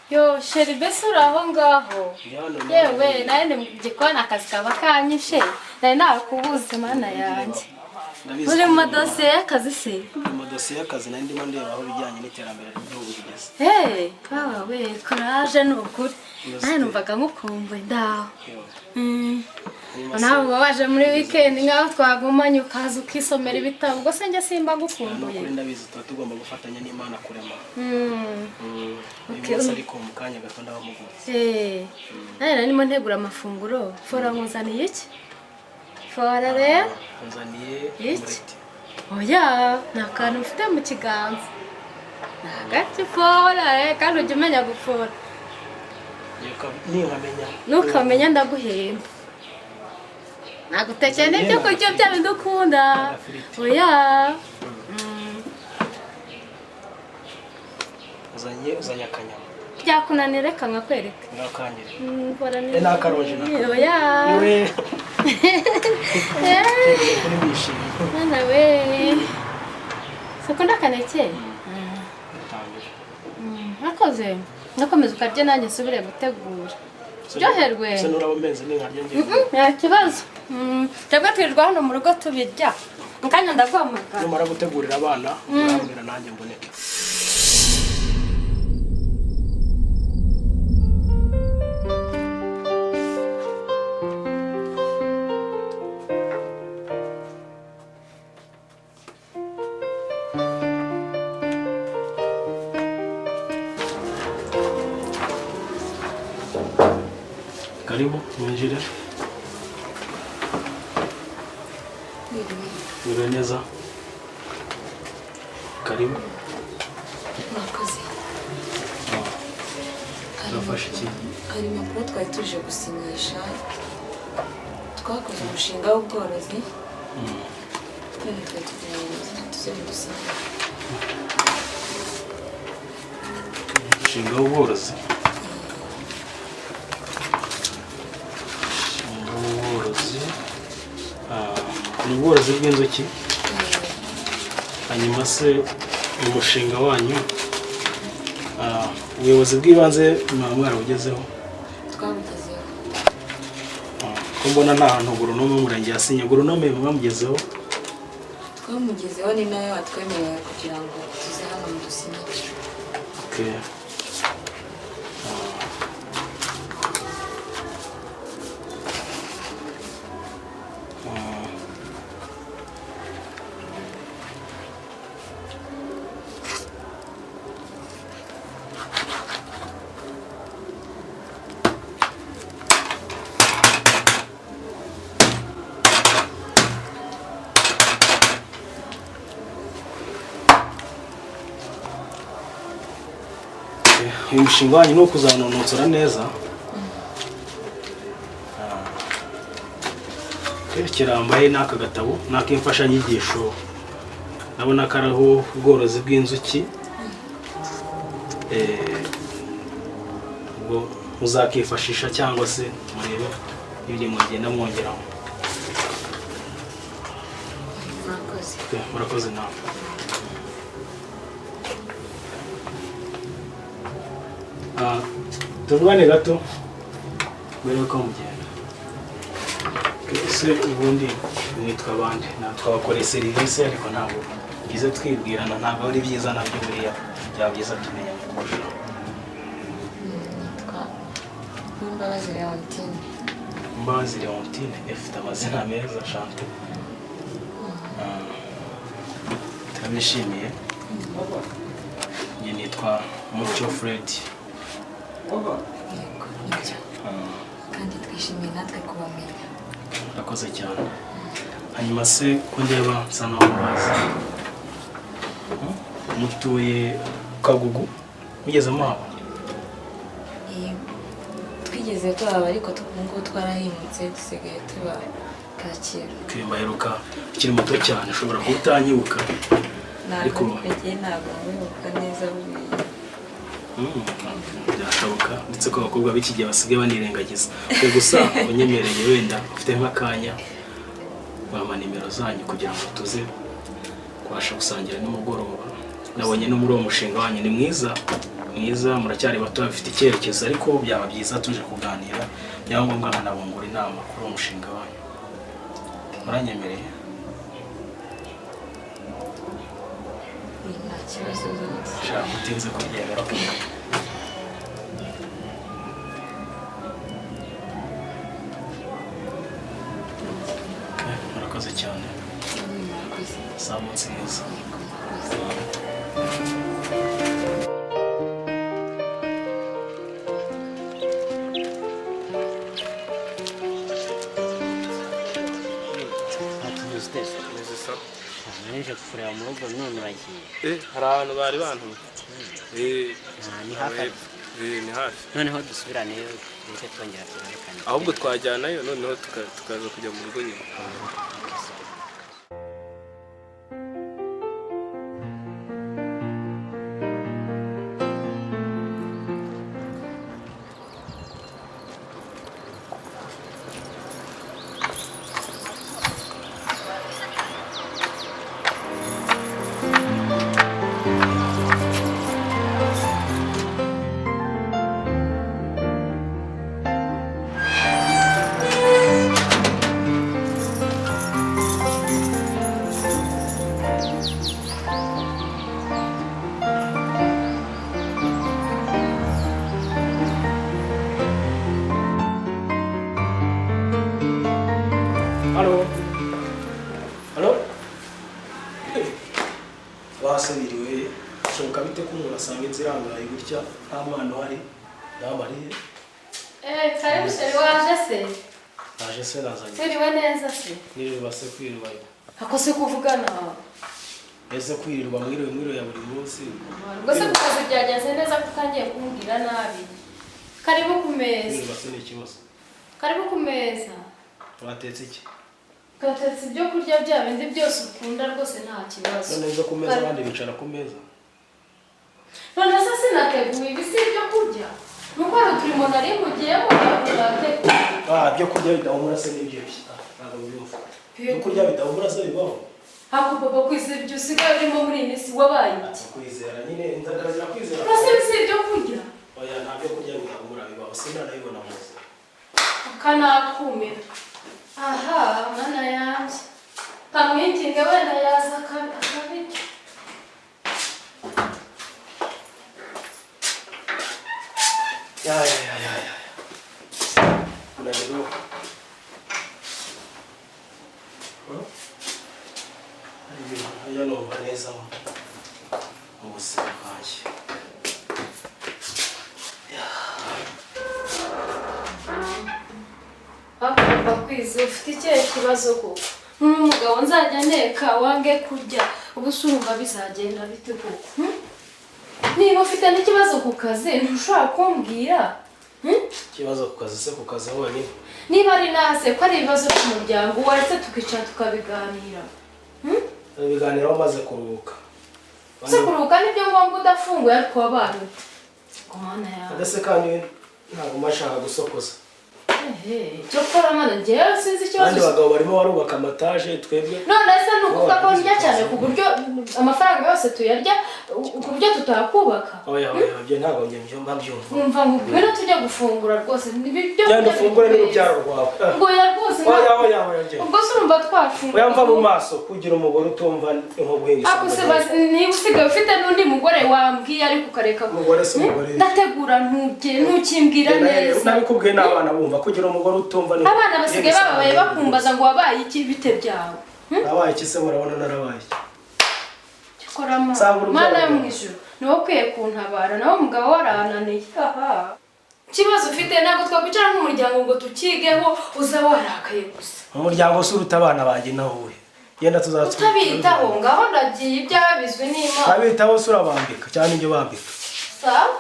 Yo sheri bese uraho ngaho. Yewe naye ndi gikona akazi kaba kanyishe. Naye nakubuze mana yanjye. Uri mu dosiye y'akazi se? Mu dosiye y'akazi nari ndimo ndeba aho bijyanye n'iterambere ry'igihugu bigeze. Baba we courage n'ukuri. Naye numvaga mukumbuye ndaho. Nawe waje muri weekend ngaho twagumanye ukaza ukisomera ibitabo ubwo se njye simba gukumbuye. Nukuri ndabizi tuba tugomba gufatanya n'Imana kurema. Ariko mu kanya gato ndabamugutse. Naye narimo ntegura amafunguro. Fora nkuzaniye iki? Fora rero? Nzaniye umureti. Oya, nta kantu mfite mu kiganza. Nagati fora kandi ujya umenya gufora. Nukamenya ndaguhemba. Nagutekeye n'ibyo kurya bya bindi ukunda. Oya. Uzanye akanyama. Byakunanira reka nkakwereka. Ngakangire. Fora ni. N'akaroje nako. Oya. Kuri bishimye. Mwana we. Sekunda kaneke. Nakoze. Nakomeza ukarya nanjye subire gutegura. Ryoherwe. Se nurabo meze n'inkarya ngiye. Nta kibazo. Twebwe twirirwa hano mu rugo tubirya. Nkanya ndaguhamagara. Numara gutegurira abana, urambwira nanjye mboneke. Karibu, mwinjire. Mwiriwe neza. Karibu. Murakoze. Turafasha iki? Hari impapuro twari tuje gusinyisha. Twakoze umushinga w'ubworozi. None twari tugiye gusinyisha. Umushinga w'ubworozi. Ubworozi bw'inzuki. Hanyuma se umushinga wanyu ubuyobozi bw'ibanze mwarabugezeho? Twabugezeho. Ko mbona nta hantu agronome w'umurenge yasinye. Agronome mwamugezeho? Twamugezeho ni nayo watwemerera kugira ngo tuze hano mu dusinyisha. Okay. Uyu mushinga wanyu ni ukuzanonosora neza. Kirambaye n'aka gatabo n'ak'imfashanyigisho. Nabona karaho ubworozi bw'inzuki. Ubwo muzakifashisha cyangwa se murebe ibyo mugenda mwongeraho. Murakoze. Murakoze nawe. Tuvugane gato mbere yuko mugenda. Ese ubundi mwitwa bande? Twabakoreye serivisi ariko ntabwo byiza twibwirana, ntabwo ari byiza nabyo buriya byaba byiza tumenyana kurushaho. Nitwa Mbabazi Leontine. Mbabazi Leontine ifite amazina meza shante. Turabishimiye. Njye nitwa Mucyo Fred. Yego, nibyo. Kandi twishimiye natwe kubamenya. Urakoze cyane. Hanyuma se ko ndeba nsa naho mubazi. Mutuye Kagugu? Mugeze muhaba? Twigeze tuhaba ariko ngo twarahimutse dusigaye tuba Kacyiru. Mbaheruka ukiri muto cyane ushobora kuba utanyibuka. Ariko ntabwo wibuka neza buriya. Byashoboka ndetse ko abakobwa b'iki gihe basigaye banirengagiza. Gusa unyemereye wenda ufite nk'akanya bampa nimero zanyu kugira ngo tuze kubasha gusangira nimugoroba. Nabonye no muri uwo mushinga wanyu ni mwiza mwiza, muracyari bato bafite icyerekezo, ariko byaba byiza tuje kuganira, byaba ngombwa nkanabungura inama kuri uwo mushinga wanyu. Muranyemereye? Nta kibazo rwose. Shaka utinze kubyemera. Murakoze cyane. Murakoze. Saa munsi mwiza. Naje kureba mu rugo none uragiye. Hari ahantu bari bantumye. Ni hafi. Ni hafi. Noneho dusubiraneyo ndetse twongera tugarekana. Ahubwo twajyanayo noneho tukaza kujya mu rugo nyuma. Wasabiriwe shoka bite ko umuntu asanga inzira yabaye gutya nta mwana uhari ndabariye. Karibu sheri waje se? Naje se nazanye. Turiwe neza se? Nirirwa se kwirirwa. Akose kuvugana. Ese kwirirwa mwiriwe ya buri munsi. Ubwo se kukazi byagenze neza kutangiye kumbwira nabi. Karibu ku meza. Nirirwa se n'ikibazo. Karibu ku meza. Watetse iki? Gatetse ibyo kurya bya bindi byose ukunda rwose nta kibazo. None zo ku meza abandi bicara ku meza. None se sinateguye ibi si ibyo kurya. Nuko ari uturimo nari mugiyemo nateguye. Byo kurya bidahumura se n'ibyo ntabwo byumva. Byo kurya bidahumura se bibaho. Hako papa kwizera ibyo usigaye urimo muri iyi minsi wabaye iki? Kwizera nyine inzara zirakwizera. Nose si ibyo kurya. Oya nta byo kurya bidahumura bibaho sinanayibona muzi. Kanakumira. Aha, mwana yanjye. Kamwinginge wenda yaza akabirya. Ya. Unajua. Haya no baneza mu buzima bwanjye. Papa kwize ufite ikihe kibazo koko? N'umugabo nzajya nteka wange kurya. Ubu surumva bizagenda bite koko? Niba ufite n'ikibazo ku kazi ntushobora kumbwira. Ikibazo ku kazi se ku kazi honyine. Niba ari nase ko ari ibibazo by'umuryango waretse tukicara tukabiganira. Ibiganiro bamaze kuruhuka. Se kuruhuka nibyo ngombwa udafunguye ariko wabaye. Komana yawe. Adase kandi ntabwo mashaka gusokoza. Cyo kora mana njyewe sinzi ikibazo. Kandi abagabo barimo barubaka amataje twebwe. None se nukuvuga ko ndya cyane ku buryo amafaranga yose tuyarya ku buryo tutakubaka. Oya byo ntabwo njye mbyumva. Umva ngubwo tujya gufungura rwose nibyo. Cyane ufungure n'urubyaro rwawe. Ngo ya rwose. Oya njye. Ubwo se urumva twafungura. Oya mva mu maso kugira umugore utumva nko guhinga. Ako se niba usigaye ufite n'undi mugore wambwiye ariko ukareka. Umugore se umugore. Ndategura ntukimbwira neza. Nabikubwiye n'abana bumva kugira umugore utumva ni. Abana basigaye babaye bakumbaza ngo wabaye iki bite byawe. Nabaye iki se murabona narabaye iki? Korama. Mana yo mwijuru. Niwo ukwiye kuntabara nawe umugabo warananiye. Kibazo ufite ntabwo twakwicara nk'umuryango ngo tukigeho uza warakaye gusa. Umuryango se uruta abana banjye nawe we. Yenda tuzatsuka. Utabitaho ngaho ndagiye ibyabizwe n'Imana. Abitaho se urabambika cyane ibyo bambika. Sawa?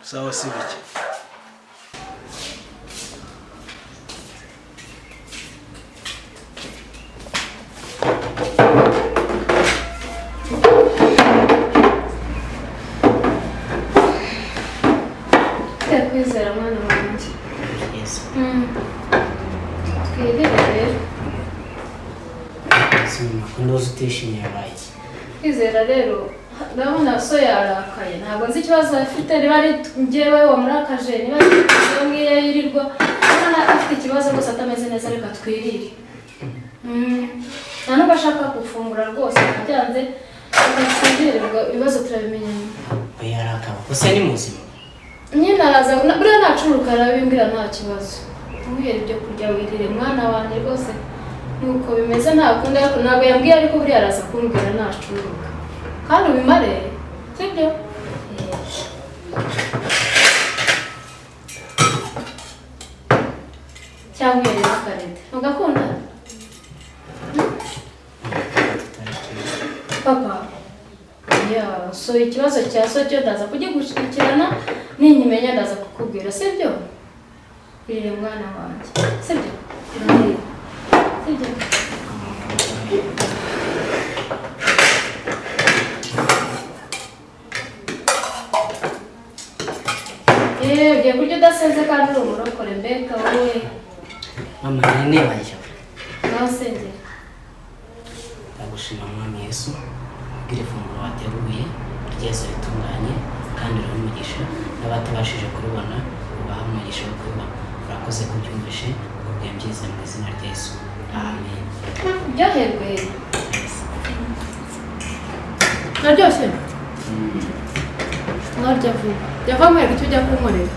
Sawa si bike. Kwizera mwana wanjye. Yes. Twirire rero. Sinzi ko ndoze utishimiye bayi. Kwizera rero ndabona so yarakaye ntabwo nzi ikibazo afite niba ari njyewe wamurakaje niba ari iyo ngiyo yirirwa urabona afite ikibazo rwose atameze neza reka twirire nta nubwo ashaka gufungura rwose byanze reka twirire ibibazo turabimenya oya arakaba gusa ni muzima nyine araza buriya nacuruka arabimbwira nta kibazo umuhere ibyo kurya wirire mwana wanjye rwose nuko bimeze ntakunda ariko ntabwo yambwiye ariko buriya araza kumbwira nacuruka kandi ubimare sibyo cyangwa uhereza akarete ugakunda papa ya so ikibazo cya so cyo ndaza kugigukurikirana ninkimenya ndaza kukubwira sibyo birire mwana wanjye sibyo sibyo ugiye kurya udasenze kandi uri umurokore mbega wowe mama nene bajya nawe usengera ndagushima mwami Yesu ubwire ifunguro wateguye ryese ritunganye kandi uriho umugisha n'abatabashije kuribona ubaha umugisha wo kuribona urakoze kubyumvishe ubwiye byiza mu izina rya Yesu amen uryoherwe naryoshye mwarya vuba yava mwereka icyo ujya kunkorera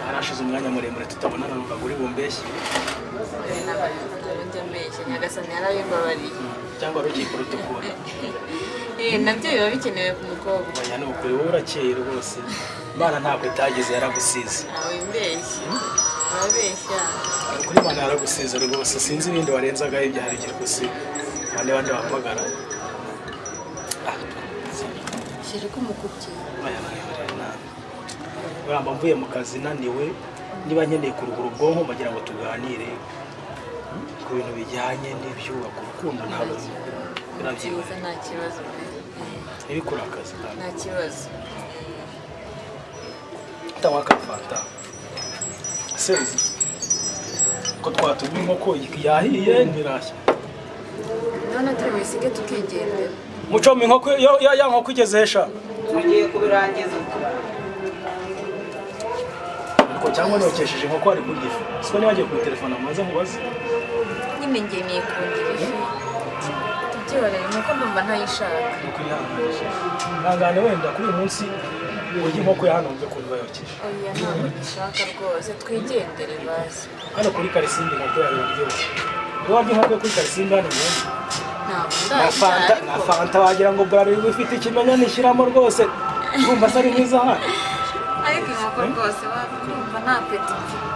harashize umwanya muremure tutabonana ngo agure bumbeshye nyagasani yarabimbabariye cyangwa urukiko rutukura nabyo biba bikenewe ku mukobwa oya ni ukuri wowe urakeye rwose Imana ntabwo itagize yaragusize wimbeshye urabeshya kuri Imana yaragusize rwose sinzi ibindi warenzagaho ibyo hari igihe gusa abandi bahamagara shyira ko umukubye uramba mvuye mu kazi naniwe niba nkeneye kuruhura ubwonko bagira ngo tuganire ku bintu bijyanye n'ibyubaka urukundo ntabwo byiza nta kibazo ntibikure akazi kandi nta kibazo utanywa akafanta sezi ko twatumye inkoko yahiye ntirashya none turi wisige tukigendera mucoma inkoko ya nkoko igeze hesha tugiye kubirangiza cyangwa nokesheje inkoko ari kurya ifu siko niba agiye telefone amaze mubaze nyine ngiye kundira ifi tubyihorere nuko ndumva ntayishaka ntangane wenda kuri uyu munsi urya inkoko ya hano mve ukuntu bayokeje oya ntabwo gishaka rwose twigendere bazi hano kuri karisimbi inkoko yawe iraryoshye iyo warya inkoko kuri karisimbi hano ubundi na fanta wagira ngo bralirwa ifite ikimenyane ishyiramo rwose urumva se ari mwiza hano ariko inkoko rwose wumva nta peti mfite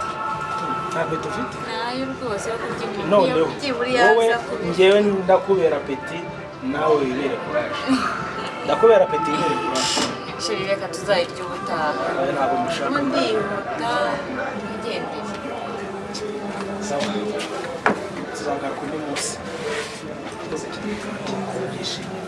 nta peti ufite nayo rwose yo kurya inkoko noneho byibura wowe yaza kurya njyewe ndakubera peti nawe wibere kuraje ndakubera peti wibere kuraje sheri reka tuzayirya ubutaha ntabwo mushaka ndihuta twigendere sawa tuzagaruka undi munsi twese cyane byishimye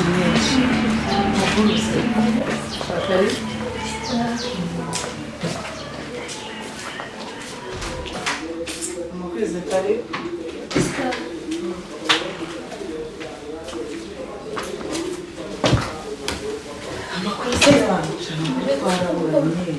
iminsi myinshi muguruze atari umukwezi atari amakuru se y'abantu twaraburanye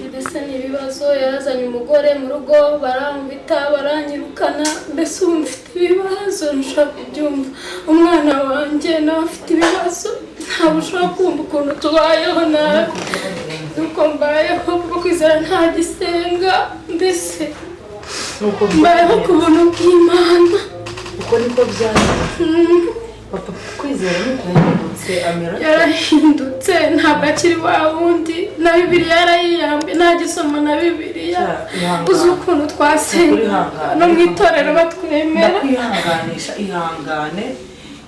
mbese ni ibibazo yarazanye umugore mu rugo barambita baranyirukana mbese ubu mfite ibibazo nshaka kubyumva umwana wanjye nawe afite ibibazo ntabwo ushobora kumva ukuntu tubayeho nabi nuko mbayeho kuko kwizera nta gisenga mbese mbayeho ku buntu bw'Imana uko niko byagenze papa kwizera nuko yahindutse amera yarahindutse ntabwo akiri wa wundi na Bibiliya yarayiyambe ntagisoma na Bibiliya uzi ukuntu twasenga no mu itorero batwemera ndakwihanganisha ihangane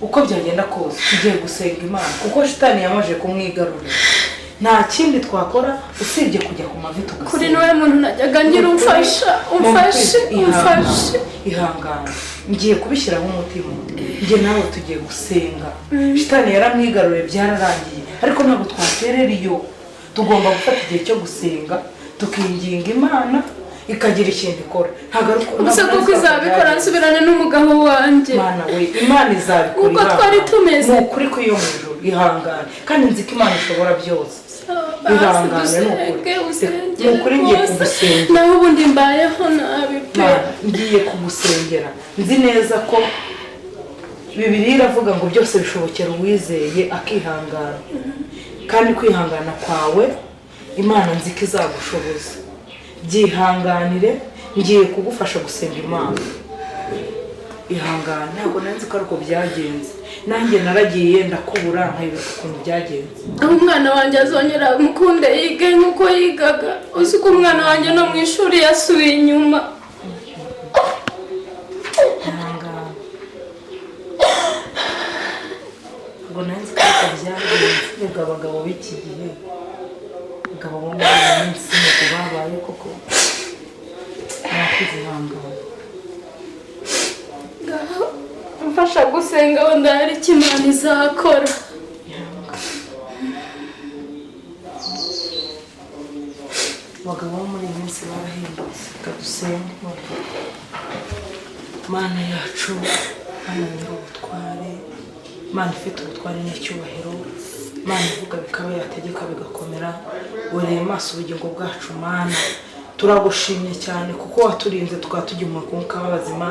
uko byagenda kose tugiye gusenga Imana kuko shitani yamaje kumwigarurira nta kindi twakora usibye kujya ku mavi tugasenga kuri niwe muntu najyaga ngira umfashe ihangane ngiye kubishyiraho umutima njye nawe tugiye gusenga shitani yaramwigaruye byararangiye ariko ntabwo twaterera iyo tugomba gufata igihe cyo gusenga tukinginga Imana ikagira ikintu ikora ntabwo ari gusa kuko izabikora nsubirane n'umugabo wanjye Imana we Imana izabikora uko twari tumeze ni ukuri ko iyo mu ijuru ihangane kandi nzi ko Imana ishobora byose ihangane ni ukuri ngiye kugusengera naho ubundi mbayeho nabi pe ngiye kugusengera nzi neza ko Bibiliya iravuga ngo byose bishobokera uwizeye akihangana kandi kwihangana kwawe Imana nzi ko izagushoboza byihanganire ngiye kugufasha gusenga Imana ihangane ntabwo nanzi ko ariko byagenze nanjye naragiye ndakubura nkayibuka ukuntu byagenze aho umwana wanjye azongera mukunde yige nk'uko yigaga uzi ko umwana wanjye no mu ishuri yasubiye inyuma ntabwo nanzi ko ariko byagenze rega abagabo b'iki gihe abagabo bo muri iyi minsi nuko babaye koko nakwihangana mfasha gusenga wenda hari icyo Imana izakora abagabo bo muri iyi minsi barahindutse kadusenge Mana yacu Mana nyir'ubutware Mana ifite ubutware n'icyubahiro Mana ivuga bikaba yategeka bigakomera wereye maso ubugingo bwacu Mana turagushimye cyane kuko waturinze tukaba tujya mu mwuka w'abazima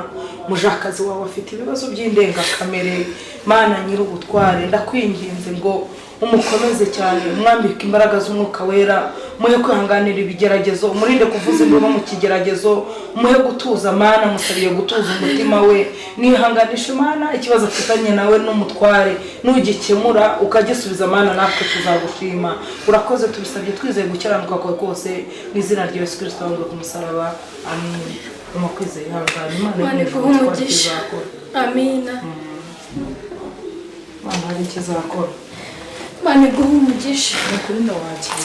mujakazi wawe afite ibibazo by'indengakamere Mana nyir'ubutware ndakwinginze ngo umukomeze cyane umwambike imbaraga z'umwuka wera muhe kwihanganira ibigeragezo umurinde kuvuza induru mu kigeragezo muhe gutuza Mana musabiye gutuza umutima we nihanganisha Mana ikibazo afitanye nawe n'umutware nugikemura ukagisubiza Mana natwe tuzagushima urakoze tubisabye twizeye gukiranuka kwawe kose n'izina rya Yesu Kristo wangwe ku musaraba amen umukwizeye ihangane Imana iguhe umugisha amina Mana hari icyo izakora Imana iguhe umugisha ukuri ndawakira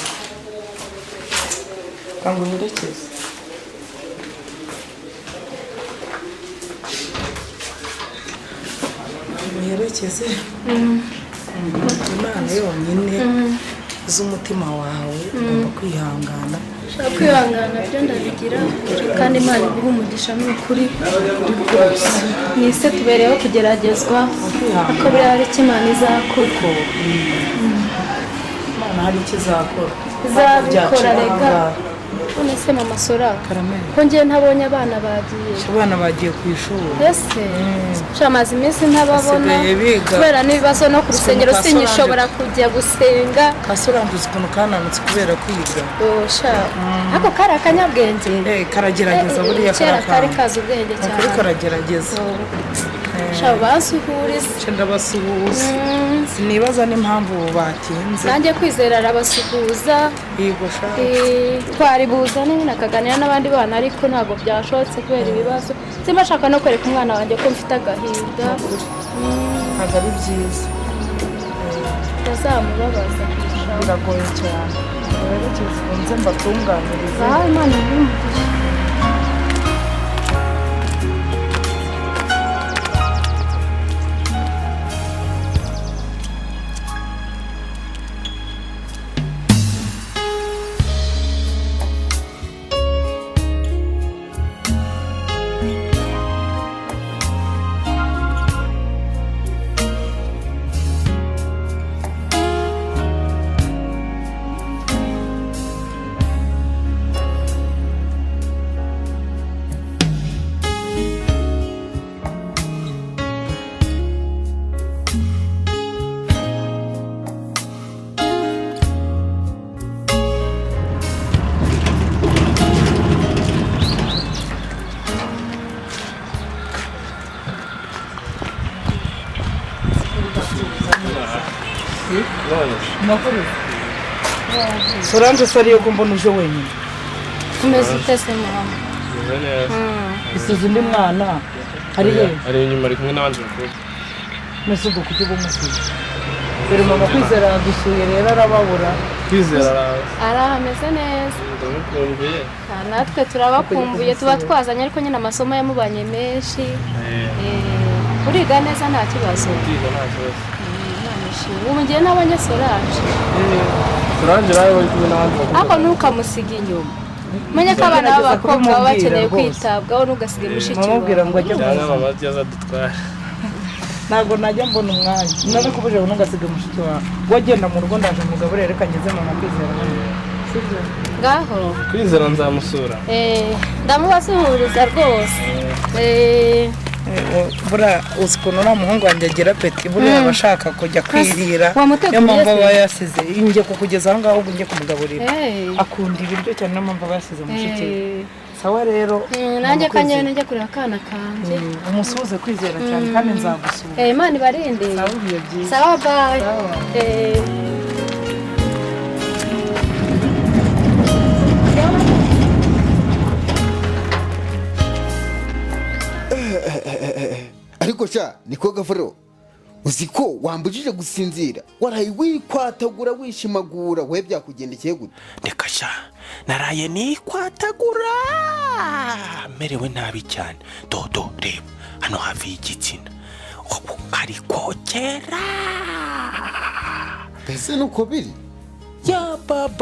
kandi uherekeze uherekeze Imana yonyine z'umutima wawe ugomba kwihangana ushaka kwihangana byo ndabigira kandi Imana iguhe umugisha n'ukuri mu isi tubereyeho kugeragezwa ariko buriya hari icyo Imana izakora Imana hari icyo izakora izabikora rega none se mama Sora ko ngiye ntabonye abana bagiye ku ishuri ese shamaze iminsi ntababona basigaye biga kubera n'ibibazo no ku rusengero sinyishobora kujya gusenga kasoranduza ukuntu kananutse kubera kwiga ako kari akanyabwenge karagerageza buriya kera kari kazi ubwenge cyane ukuri karagerageza shaba basuhuriza ndabasuhuza sinibaza n'impamvu batinze nanjye kwizera arabasuhuza yego shaka twari buza nyine akaganira n'abandi bana ariko ntabwo byashobotse kubera ibibazo simba nshaka no kwereka umwana wanjye ko mfite agahinda ntabwo ari byiza bazamubabaza biragoye cyane rero kizikunze mbatunganirize Imana iguhe umugisha none Amakuru. Solange se ariyo ko mbona uje wenyine. umeze utese mama. meze neza. Isize undi mwana. Ari he? Ari inyuma ari kumwe n'abandi bakuru. Nese uko kuki bumusize. Dore mama Kwizera yadusuye rero arababura. Kwizera araza. Arahameze neza. Ndamukumbuye. Natwe turabakumbuye tuba twazanye ariko nyine amasomo yamubanye menshi. Uriga neza nta kibazo. Kwiga nta kibazo. Ubu ngiye nabonye Solange. Solange nawe bari kumwe n'abandi bakuru. Ariko ntukamusige inyuma. Menye ko abana b'abakobwa baba bakeneye kwitabwaho ntugasiga mushiki wawe. Mumubwira ngo ajye Cyangwa mama yazadutwara. ntabwo najya mbona umwanya nabikubuje ngo ntugasiga mushiki wawe wagenda mu rugo ndaje mugaburire reka ngeze mama Kwizera sibyo Ngaho. Kwizera nzamusura. Ndamubasuhuriza rwose. bura ukuntu uriya muhungu wanjye agira peti buriya aba ashaka kujya kwirira wamuteguriye niyo mpamvu se? aba yasize njye kukugeza aho ngaho ahubwo njye kumugaburira Eh. akunda ibiryo cyane niyo mpamvu aba yasize mushiki we sawa rero Nanjye kanyene najya kureba akana kanje. umusuhuze Kwizera cyane kandi nzagusura Imana ibarinde. sawa ibihe byiza Sawa bye. Sawa. ariko sha niko gafaro uzi ko wambujije gusinzira waraye wikwatagura wishimagura we byakugendekeye gute reka sha naraye nikwatagura merewe nabi cyane dodo reba hano hafi y'igitsina ubu ari kokera mbese nuko biri ya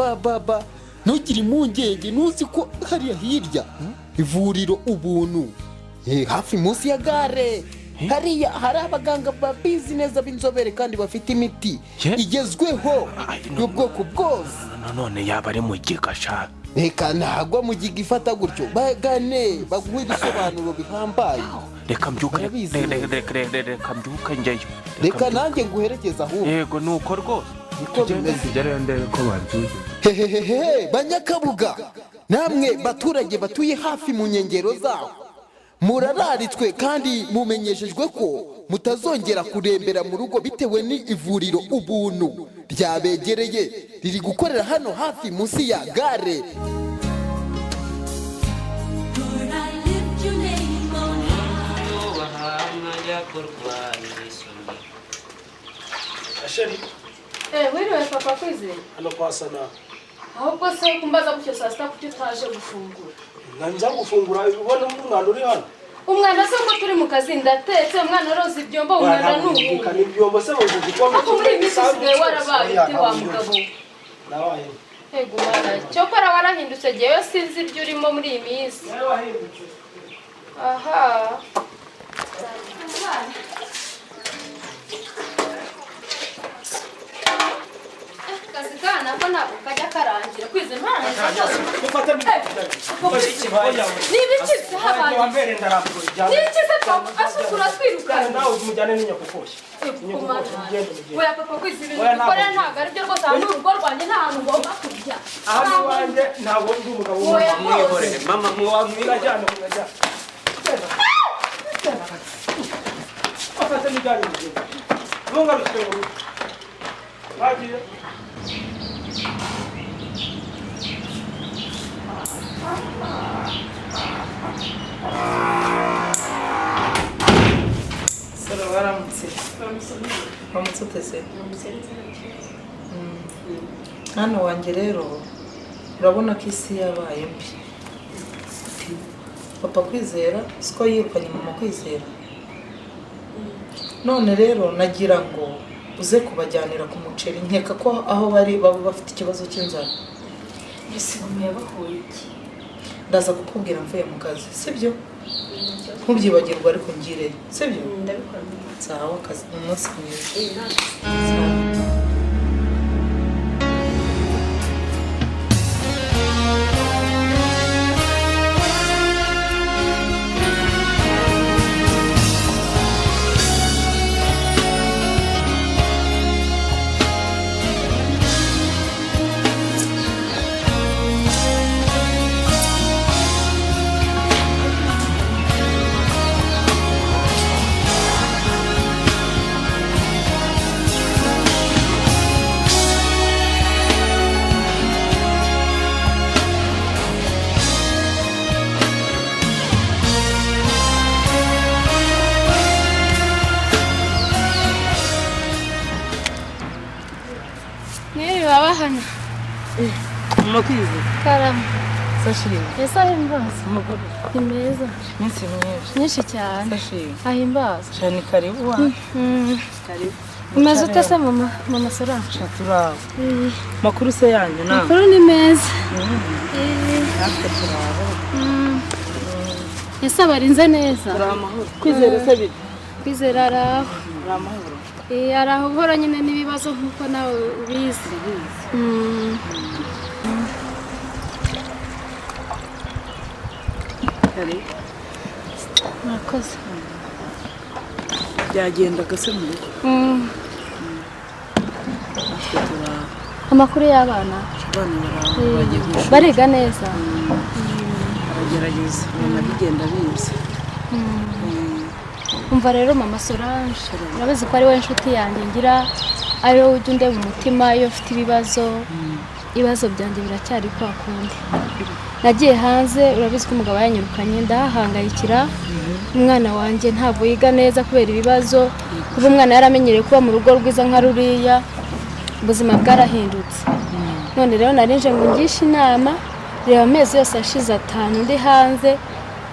baba ntugire impungenge ntuzi ko hariya hirya ivuriro ubuntu hafi munsi ya gare hariya hari abaganga babizi neza b'inzobere kandi bafite imiti igezweho y'ubwoko bwose none yaba ari mu giga sha reka ntabwo mu giga ifata gutyo bagane baguhe ibisobanuro bihambaye reka mbyuke reka mbyuke njyeyo reka nanjye nguherekeza ahubwo yego nuko rwose niko bimeze Tugere ndebe ko babyuje. hehehehe banyakabuga namwe baturage batuye hafi mu nkengero zaho murararitswe kandi mumenyeshejwe ko mutazongera kurembera mu rugo bitewe n'ivuriro ubuntu ryabegereye riri gukorera hano hafi munsi ya gare Asheri Wiriwe papa Kwizera. hano kwa Sana Ahubwo se kumbaza gutyo saa sita kuki utaje gufungura. nza gufungura ubona umwana uri hano Umwana se ko turi mu kazi ndatetse umwana aroza ibyombo umwana n'ubu. kandi ibyombo se mu gikombe Ako muri iyi minsi usigaye warabaye uti wa mugabo. nabaye Ego mwana cyokora warahindutse jewe sinzi ibyo urimo muri iyi minsi. Aha. Kazi kana ko ntabwo kajya karangira Kwizera ntana cyose. ufata Nibikize habaye. wambere ndarapfuye Nibikize papa asukura twirukana. nawe umujyane n'inyakukoshya Oya papa Kwizera ukora ntabwo ari byo rwose ahantu urugo rwanjye nta hantu ngomba kujya. aha wanjye ntabwo ndi umugabo w'umugabo. mama mwirajyana mwirajyana afata n'ijyanye mu gihugu ntungarukire mu rugo bagiye sara waramutse waramutse utese hano wanjye rero urabona ko isi yabaye mbi papa Kwizera siko yirukanye mama Kwizera none rero nagira ngo uze kubajyanira ku muceri nkeka ko aho bari baba bafite ikibazo cy'inzara Ese mama yabahoye iki? ndaza kukubwira mvuye mu kazi sibyo ntubyibagirwa ariko ngire sibyo Ndabikora. sawa akazi umunsi mwiza Mwiri baba hano. Mukwize. Karama. Sashiri. Ese ahimbaza. Amakuru. Ni meza. Minsi myinshi. Nyinshi cyane. Sashiri. Ahimbaza. Cyane karibu wa. Karibu. Umeze ute se mama Solange? Turabo. Makuru se yanyu na. Makuru ni meza. Natwe turabo. Ese abarinze neza. Turamahoro. Kwizera se bite? Kwizera araho. Turamahoro. Araho uhora nyine n'ibibazo nk'uko nawe ubizi. Murakoze. Byagendaga se mu rugo. Amakuru y'abana. Bariga neza. Baragerageza. Bigenda biza. Umva rero mama Solange, urabizi ko ari wowe inshuti yanjye ngira, ari wowe ujya undeba umutima iyo ufite ibibazo byanjye biracyari kwa kundi. Nagiye hanze, urabizi ko umugabo yanyirukanye ndahangayikira, umwana wanjye ntabwo yiga neza kubera ibibazo, kuba umwana yaramenyereye kuba mu rugo rwiza nka ruriya, ubuzima bwarahindutse. None rero narinje ngo ngishe inama, reba amezi yose ashize 5 ndi hanze,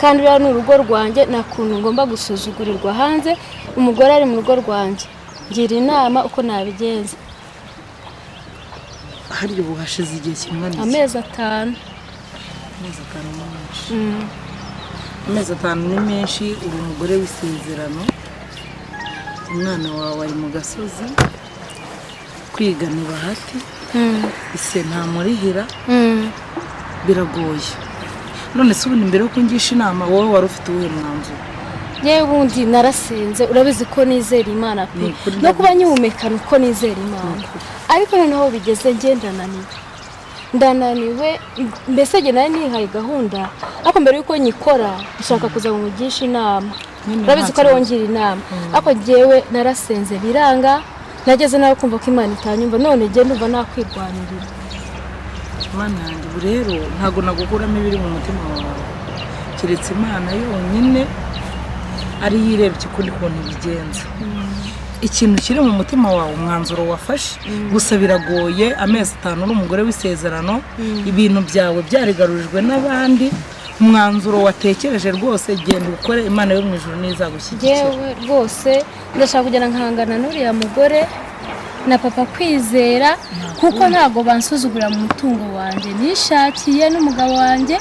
kandi rero n'urugo rwanjye nta kuntu ngomba gusuzugurirwa hanze, umugore ari mu rugo rwanjye. Ngira inama uko nabigenza. Hari ubu hashize igihe kingana amezi 5. Amezi 5 ni menshi. Uri umugore w'isezerano, umwana wawe ari mu gasozi, kwiga ni bahati, ise nta murihira, biragoye. None se ubundi mbere yo kungisha inama wowe wari ufite uwuhe mwanzuro? Yewe ubundi narasenze, urabizi ko nizera Imana pe, no kuba nyihumekana uko nizera Imana. Ariko noneho bigeze ndananiwe, mbese nge nari nihaye gahunda, ariko mbere yuko nyikora nshaka kuza mugisha inama. Urabizi ko ari wongira inama, ariko jewe narasenze biranga, nageze nawe kumva ko Imana itanyumva, none je ndumva nakwirwanirira. Mana yanjye ubu rero ntabwo nagukuramo ibiri mu mutima wawe, keretse Imana yonyine ari yirebye ukundi kuntu bigenza. Ikintu kiri mu mutima wawe, umwanzuro wafashe, gusa biragoye. Amezi 5 uri umugore w'isezerano, ibintu byawe byarigarurijwe n'abandi, umwanzuro watekereje rwose genda ukore, Imana yo mu ijuru nizagushyigikira. Yewe rwose ndashaka kugera nkangana n'uriya mugore na papa Kwizera, kuko ntago bansuzugura mu mutungo wanjye nishakiye n'umugabo wanjye,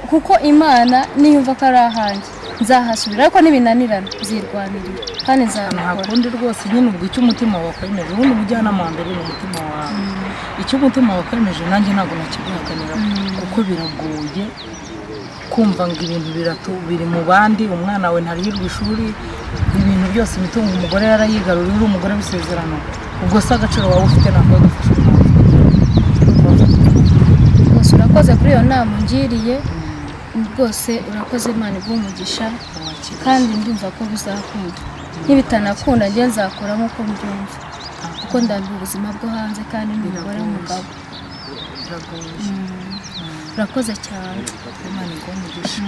kuko Imana niyumva ko ari ahanjye nzahasubira, ariko nibinanirana zirwanirira kandi nzabikora. Ntakundi rwose nyine ubwo icyo umutima wakwemeje, ubundi umujyanama wa mbere mu mutima wawe, icyo umutima wakwemeje nanjye ntabwo nakiguhakanira, kuko biragoye kumva ngo ibintu biri mu bandi, umwana we ntarihirwa ishuri, ibintu byose imitungo umugore yarayigaruriye, uri umugore w'isezerano, ubwo se agaciro waba ufite nako gufasha rwose. Urakoze kuri iyo nama ungiriye, rwose urakoze, Imana iguhe umugisha, kandi ndumva ko bizakunda. Nibitanakunda njye nzakora nk'uko mbyumva, kuko ndambiwe ubuzima bwo hanze kandi ndi umugore w'umugabo. Urakoze cyane, Imana iguhe umugisha.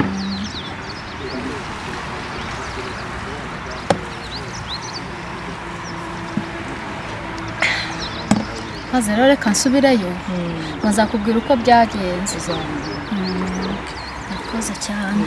maze rero reka nsubirayo, bazakubwira uko byagenze. Urakoze cyane.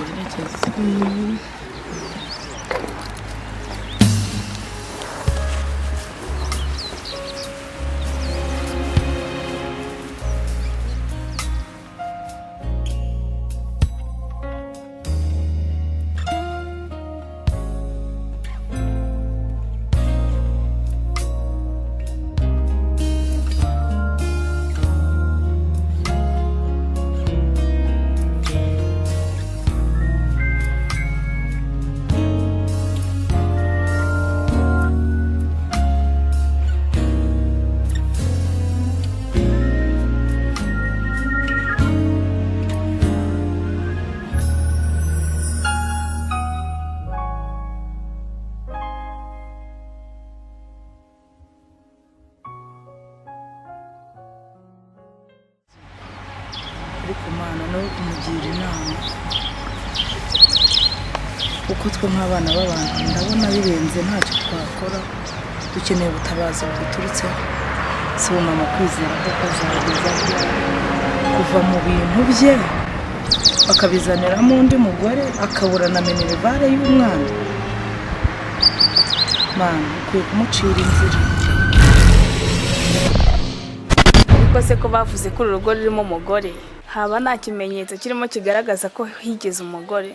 ariko Mana nawe kumugira inama, uko twe nk'abana b'abantu ndabona birenze ntacyo twakora, dukeneye ubutabazi buturutseho. si ubu mama kwizera ko kazageza kuva mu bintu bye akabizaniramo undi mugore akabura na minerivare y'umwana. Mama ukwiye kumucira inzira. ariko se ko bavuze ko urugo rurimo umugore haba nta kimenyetso kirimo kigaragaza ko higeze umugore?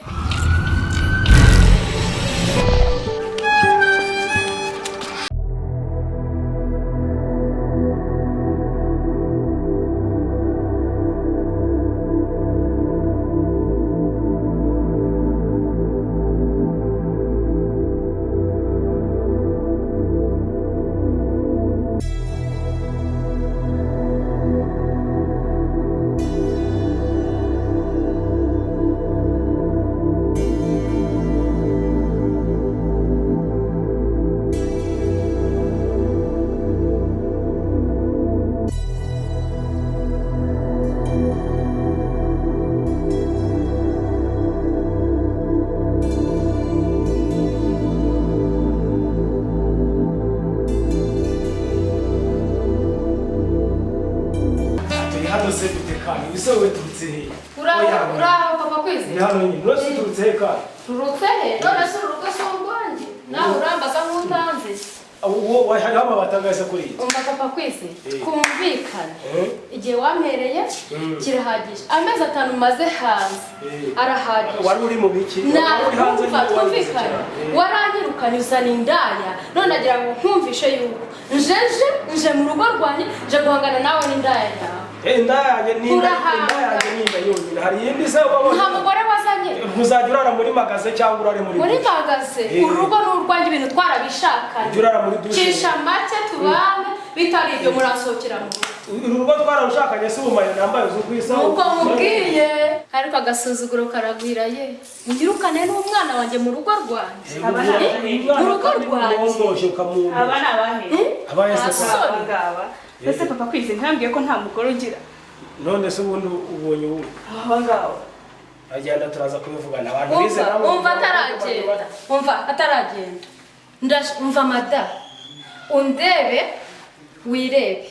Uraho papa kwizera? Ni hano nyine. Rose turutse he kandi? Turutse he? None se urugo si urwanjye? Nawe urambaza nk'utanze. Uwo hariho amabati angana kuri iyi. Umva papa kwizera, kumvikana. Igihe wampereye kirahagije. Amezi 5 maze hanze. Arahagije. Wari uri mu biki? Numva twumvikana. Waranyirukanye uzana indaya. None agira ngo nkumvishe yuko nje mu rugo rwanjye nje guhangana nawe n'indaya yawe. Indaya ni yonyine. Hari yindi se ubabona? Nta mugore wazanye. Uzajya urara muri magaze cyangwa urare muri magaze? Urugo n'urwanjye ibintu twarabishakanye. Urara muri dushe. Cisha make tubane bitari ibyo murasohokera mu urugo twararushakanye se ubumaye nambaye uzu kwisa. Nuko mubwiye ariko agasuzuguro karagwira ye. Ngirukane n'umwana wanjye mu rugo rwanjye. Mu rugo rwanjye. Abana abahe? Abaye se abangaba. Ese papa kwise ntambwiye ko nta mugore ugira. None se ubundi ubonye ubu. Abangaba. Agenda turaza kubivugana abantu bize nabo. Umva ataragenda. Umva mada. Undebe wirebe.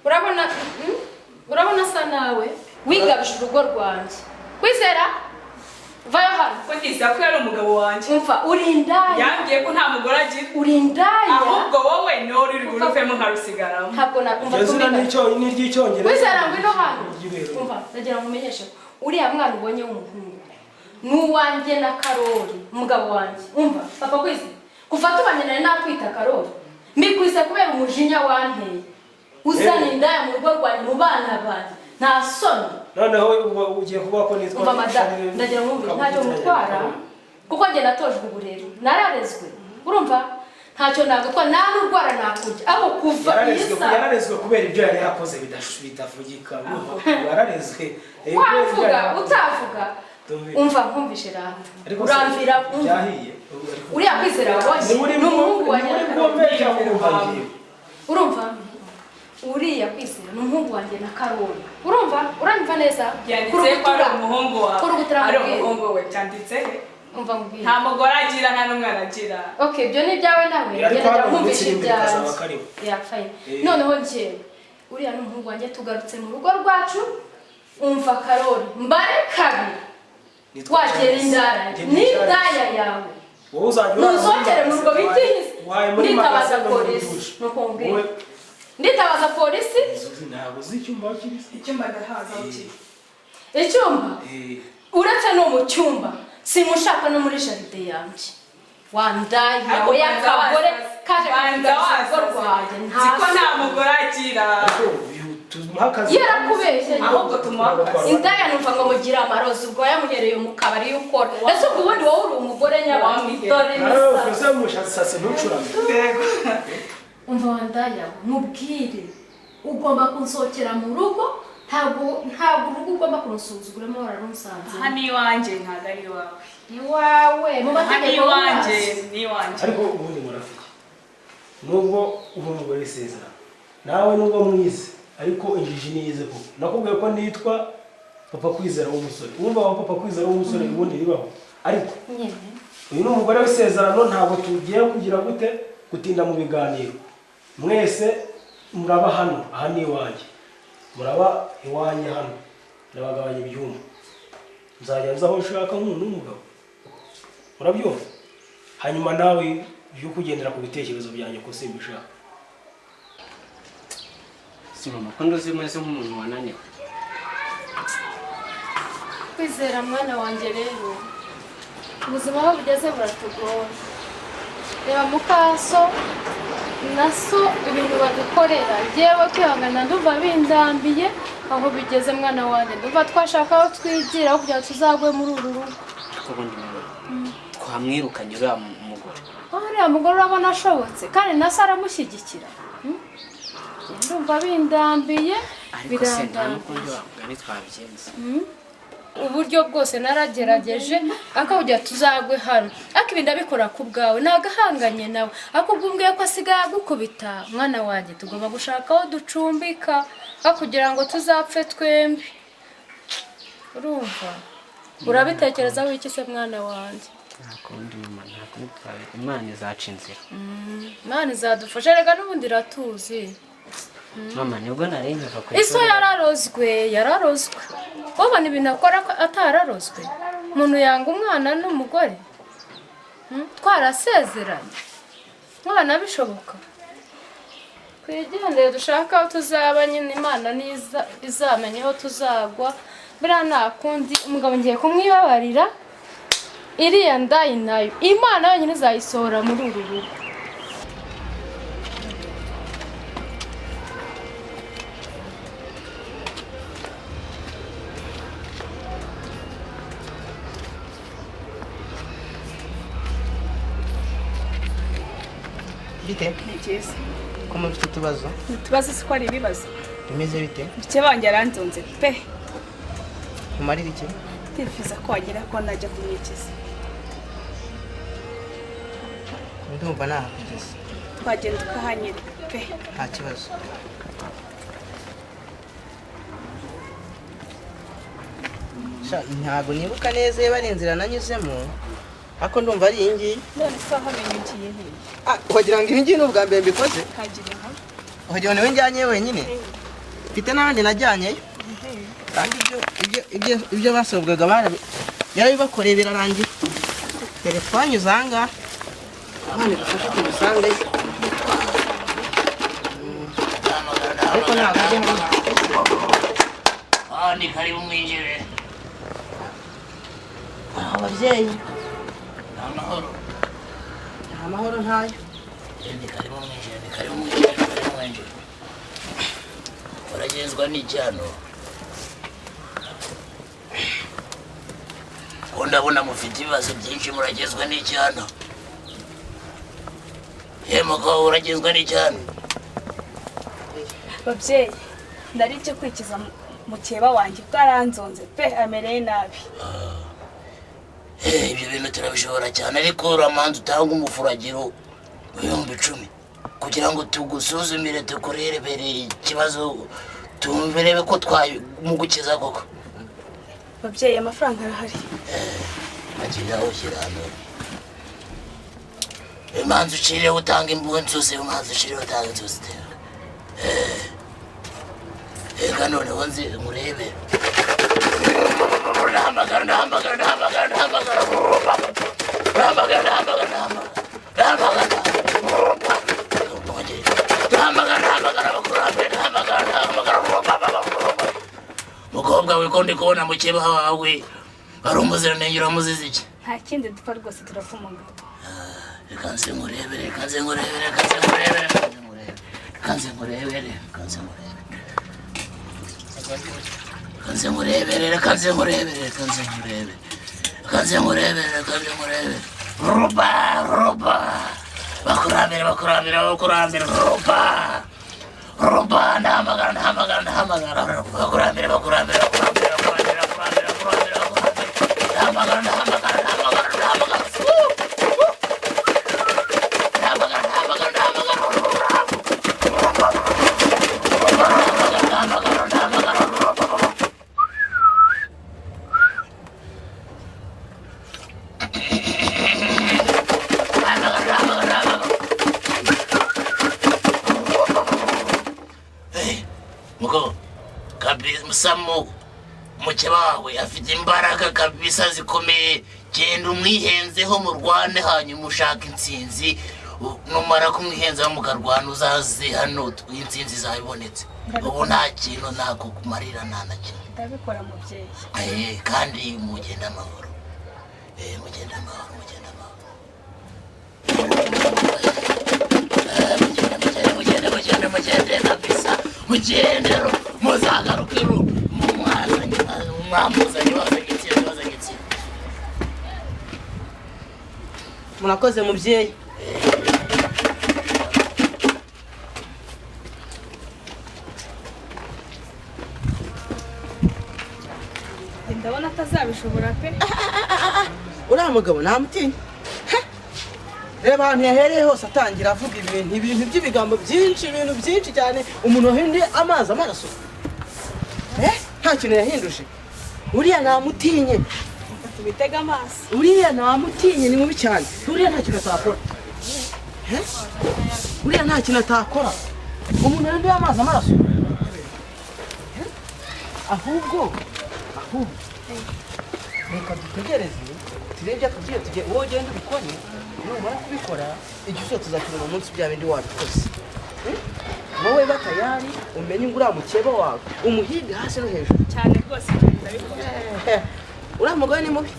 Urabona sa nawe wigabije urugo rwanjye. Kwizera? Vayo hano. Ko ndisa ko yari umugabo wanjye. Umva urindaya. Yambwiye ko nta mugore agira. Urindaya. Ahubwo wowe no uri uruvemo nkarusigaramo. Ntabwo nakumva tumenya. Ni ry'icyongereza. Kwizera ngwino hano. Umva ndagira ngo umenyeshe. Uriya mwana ubonye w'umuhungu. Nuwanjye na Karoli, umugabo wanjye. Umva papa kwise. Kuva tubanye nari nakwita Karoli. Mbikwise kubera umujinya wanteye. Uzana indaya mu rugo rwanjye mu bana banjye. Nta soni. Noneho ugiye kuvuga ko nitwa. Umva madame, ndagira ngo ntacyo mutwara. Kuko njye natojwe uburero. Nararezwe. Urumva? Ntacyo nagutwara nta n'urwara nakurya. Aho kuva isa. Yararezwe kubera ibyo yari yakoze bitavugika. Yararezwe. Wavuga utavuga. Umva nkumvishe raha. Uramvira byahiye. Uriya kwizera wabonye n'umuhungu wanjye. Urumva? Uriya kwizera n'umuhungu wanjye na Karoli. Urumva? Uranyumva neza? Yanditse ko ari umuhungu wawe. Ari umuhungu we cyanditse he? Umva mubwire. Nta mugore agira nta n'umwana agira. Okay, byo ni byawe nawe. Ngenda nkumvishe ibyanjye. Ya fine. Noneho njye uriya n'umuhungu wanjye tugarutse mu rugo rwacu. Umva Karoli, mbare kabiri. Twagera indara. Ni indaya yawe. Wowe uzajya nuzongere mu rugo bitihize. Nditabaza polisi. Nuko mbwira. Nditabaza polisi. Ntabwo z'icyumba kirisi. Icyumba ndahaza ukiri. Icyumba? Uretse no mu cyumba. Simushaka no muri jaride yanjye. Wandaya we yakabore kaje kubanza rwanjye. Ziko nta mugore agira. Yarakubeshye ahubwo tumuhagaze. Indaya numva ngo mugira amarozi ubwo yamuhereye mu kabari y'ukora. Ese ubwo ubundi wowe uri umugore nyabandi. Dore umva wandaya mubwire ugomba kunsohokera mu rugo ntabwo urugo ugomba kumusuzuguramo wararunsanze. Aha ni iwanjye ntabwo ari iwawe. Ni wawe mu mategeko iwanjye ni iwanjye. Ariko ubundi murafiki nubwo uri umugore isezera nawe nubwo mwize ariko injiji niyize ko nakubwiye ko nitwa papa kwizera w'umusore. Wumva wa papa kwizera w'umusore ubundi ribaho ariko uyu ni umugore w'isezerano ntabwo tugiye kugira gute gutinda mu biganiro. Mwese muraba hano, aha ni iwanjye, muraba iwanjye hano, ndabagabanya ibyuma, nzajya nza aho nshaka nk'umuntu w'umugabo, murabyumva? Hanyuma nawe byo kugendera ku bitekerezo byanjye ko simbishaka. Si mama ko nduzi umeze nk'umuntu wananiwe. Kwizera mwana wanjye rero, ubuzima aho bugeze buratugora. Reba mukaso na so ibintu badukorera, njyewe kwihangana ndumva bindambiye aho bigeze mwana wanjye, ndumva twashaka aho twigira aho kugira ngo tuzagwe muri uru rugo. Ubundi twamwirukanye uriya mugore. Uriya mugore urabona ashobotse kandi na so aramushyigikira. Ndumva bindambiye twabyenze. Uburyo bwose naragerageje akawujya tuzagwe hano, ariko ibi ndabikora ku bwawe nagahanganye nawe, akubwiye ko asigaye agukubita. Mwana wanjye tugomba gushaka aho ducumbika kugira ngo tuzapfe twembi. Urumva? Urabitekerezaho iki se mwana wanjye? Nakundi mama, nakundi Imana izaca inzira. Imana izadufasha, rega n'ubundi ratuzi. Mama nibwo narengaga ko Iso yararozwe. Ubona ibintu akora atararozwe. Umuntu yanga umwana n'umugore. Twarasezeranye. Mwana bishoboka. Kwigendera dushaka aho tuzaba nyine, Imana niza izamenye aho tuzagwa. Bira nakundi umugabo ngiye kumwibabarira. Iriya ndayi nayo Imana yonyine izayisohora muri uru rugo. Bite? Ni byiza. Ko mufite utubazo? Utubazo si ko ari ibibazo. Bimeze bite? Bike banjye aranzonze pe. Umarira iki? Ndifuza ko wagira ko najya kumwikiza. Ndumva nahakugeza. Twagenda ukahanyereka pe. Nta kibazo. Ntabwo nibuka neza iyo ari inzira nanyuzemo, ariko ndumva ari iyi ngiyi. None se wamenye ugiye hehe? Wagira ngo iyi ngiyi ni ubwa mbere mbikoze? Kagira inka. Wagira ngo niwe njyanye wenyine? Mfite n'abandi najyanyeyo. Kandi ibyo basobwaga yarabibakoreye birarangira. Dore twanyuze aha ngaha, abana dufashe tumusangeyo. Ariko ntabwo ujya hano. Ni karibu mwinjire. Ababyeyi. Amahoro. Amahoro ntayo. Ni karibu mwinjire, ni karibu mwinjire, karibu mwinjire. Uragenzwa n'icyano. Ndabona mufite ibibazo byinshi, muragenzwa n'icyano. Mugabo uragenzwa n'icyano. Babyeyi, ndarije kwikiza mukeba wanjye bwaranzonze pe, amereye nabi. Ibyo bintu turabishobora cyane, ariko uramanza utanga umufuragiro w'ibihumbi 10 kugira ngo tugusuzumire tukurebere ikibazo tumvirebe ko twamugukiza koko. Babyeyi, amafaranga arahari. Agira ushyira hano. Imanza ucire utanga imbunzuzi, imanza ucire utanga inzuzi. Ega none wanze murebe. Mukobwa we ko ndi kubona mukeba wawe ari umuziranenge uramuzize iki? Nta kindi dupfa rwose, turapfa umugabo. Reka nze ngurebere. Roba. Bakurambere. Roba, nahamagara. Bakurambere. muko kabisa mukeba wawe afite imbaraga kabisa zikomeye, genda umwihenzeho murwane hanyuma ushaka intsinzi, numara kumwihenzaho mukarwana uzaze hano intsinzi zabonetse. Ubu nta kintu nako kumarira nta na kimwe. Ndabikora mubyeyi. Kandi mugenda amahoro. Mugenda amahoro, mugenda amahoro. Mugende kabisa. Mugendero muzagarukiro mwamuzanye wazagitsi. Murakoze mubyeyi. Ndabona atazabishobora pe. Uriya mugabo namutinya. Reba ahantu yahereye hose atangira avuga ibintu by'ibigambo byinshi cyane, umuntu wahinduye amazi amaraso. Nta kintu yahinduje. Uriya namutinye. Tubitega amaso. Uriya namutinye ni mubi cyane. Uriya nta kintu atakora. Uriya nta kintu atakora. Umuntu wahinduye amazi amaraso. Ahubwo reka dutegereze turebye akabwira tujye uwo ugenda ubikore, numara kubikora igihe tuzakira mu munsi bya bindi wabikoze. Wowe batayari umenye ngo uriya mukeba wawe umuhige hasi no hejuru cyane rwose ndabikora. Uriya mugore ni mubi,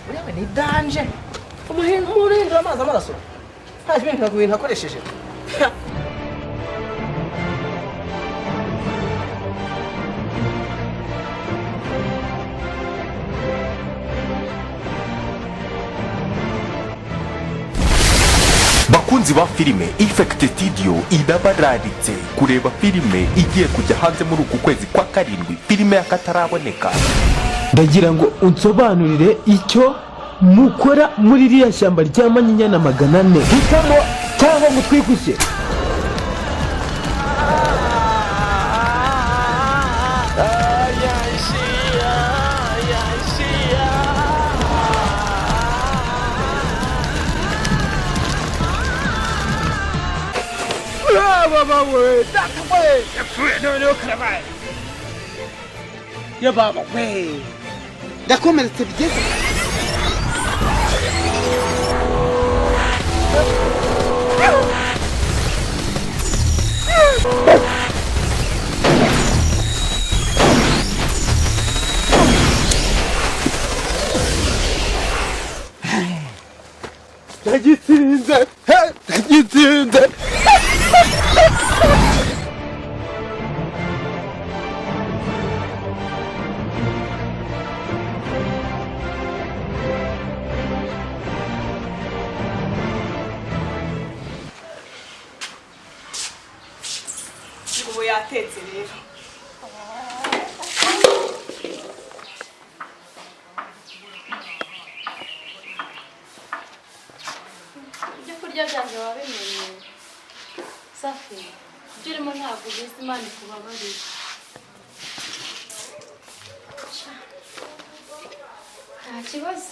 uriya ni danje. Umuhindura amazi amaraso nta bintu akoresheje. bakunzi ba filime Effect Studio idabararitse kureba filime igiye kujya hanze muri uku kwezi kwa karindwi, filime y'akataraboneka. Ndagira ngo unsobanurire icyo mukora muri iriya shyamba rya Manyinya na 400. Hitamo cyangwa mutwikushye. Baba we, data we, no karabaye. Ya baba we. Ndakomeretse bigeze. Ndagitsinze. Ubu yatetse rero. Ibyo kurya byanjye wabimenye. Safi, ibyo urimo ntabwo ubizi, Imana ikubabarire. Nta kibazo.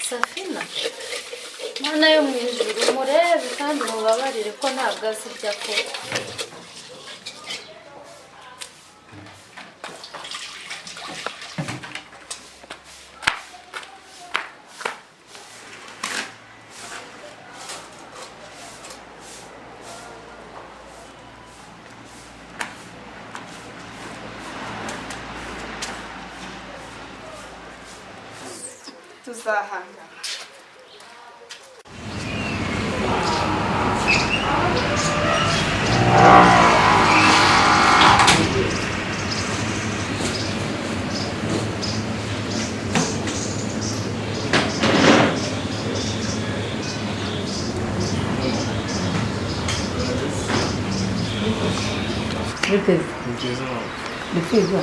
Safina, Mana yo mu ijuru murebe kandi mubabarire ko ntabwo azi ibyo akora. Tuzahangana. Kwiga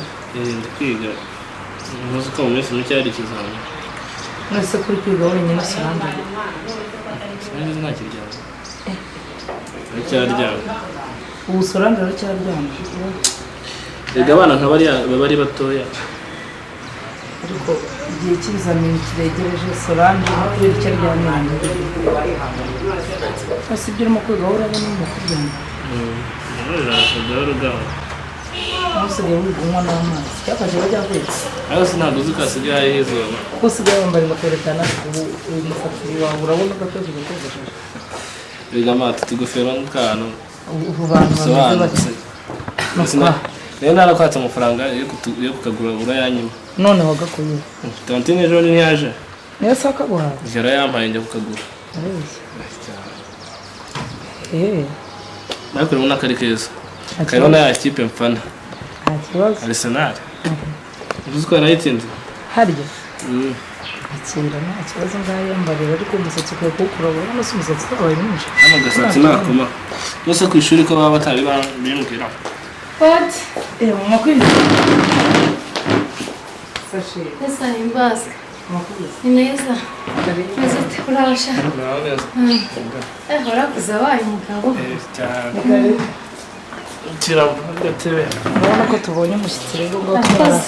umaze uko mu minsi mike hari ikizami. Nase kuri kwiga wenyine Saranda. Sinzi ntakiryama. Aracyaryama. Ubu Saranda aracyaryama. Ega abana baba ari batoya. Ariko igihe cy'ibizamini kiregereje Solange kubera icyo aryamye ese ibyo urimo kwiga wowe urabona urimo kuryama usigaye wiga unywa n'amazi cyafashe bajya kwitsa ariko sinabwo uzi ko hasigaye izuba kuko usigaye wambaye ingofero itandatu uyu musatsi wawe urabona ugatozi ugakoresheje biga amata tugofero n'akantu ubu bantu bameze bati rero narakwatse amafaranga yo kukagura urayanyima none wagakuye tantine ejo ntiyaje niyo se akaguhaye ijoro yampaye njya kukagura ariko urabona ko ari keza kariho na ya kipe mfana nta kibazo Arsenal uzi ko yarayitsinze harya akira nta kibazo ngaho yambarira ariko umusatsi ukwiye kuwukura urabona se umusatsi wabaye mwinshi hano gasatsi nakoma yose ku ishuri ko baba batari bimbwira What? Mama kwiza. Sashi. Esa imbaza. Mama kwiza. Ineza. Neza turasha. Hora kuzawaye umugabo. Cyane. Kiramba gatebe. Urabona ko tubonye umushyitsi rero ngo twara.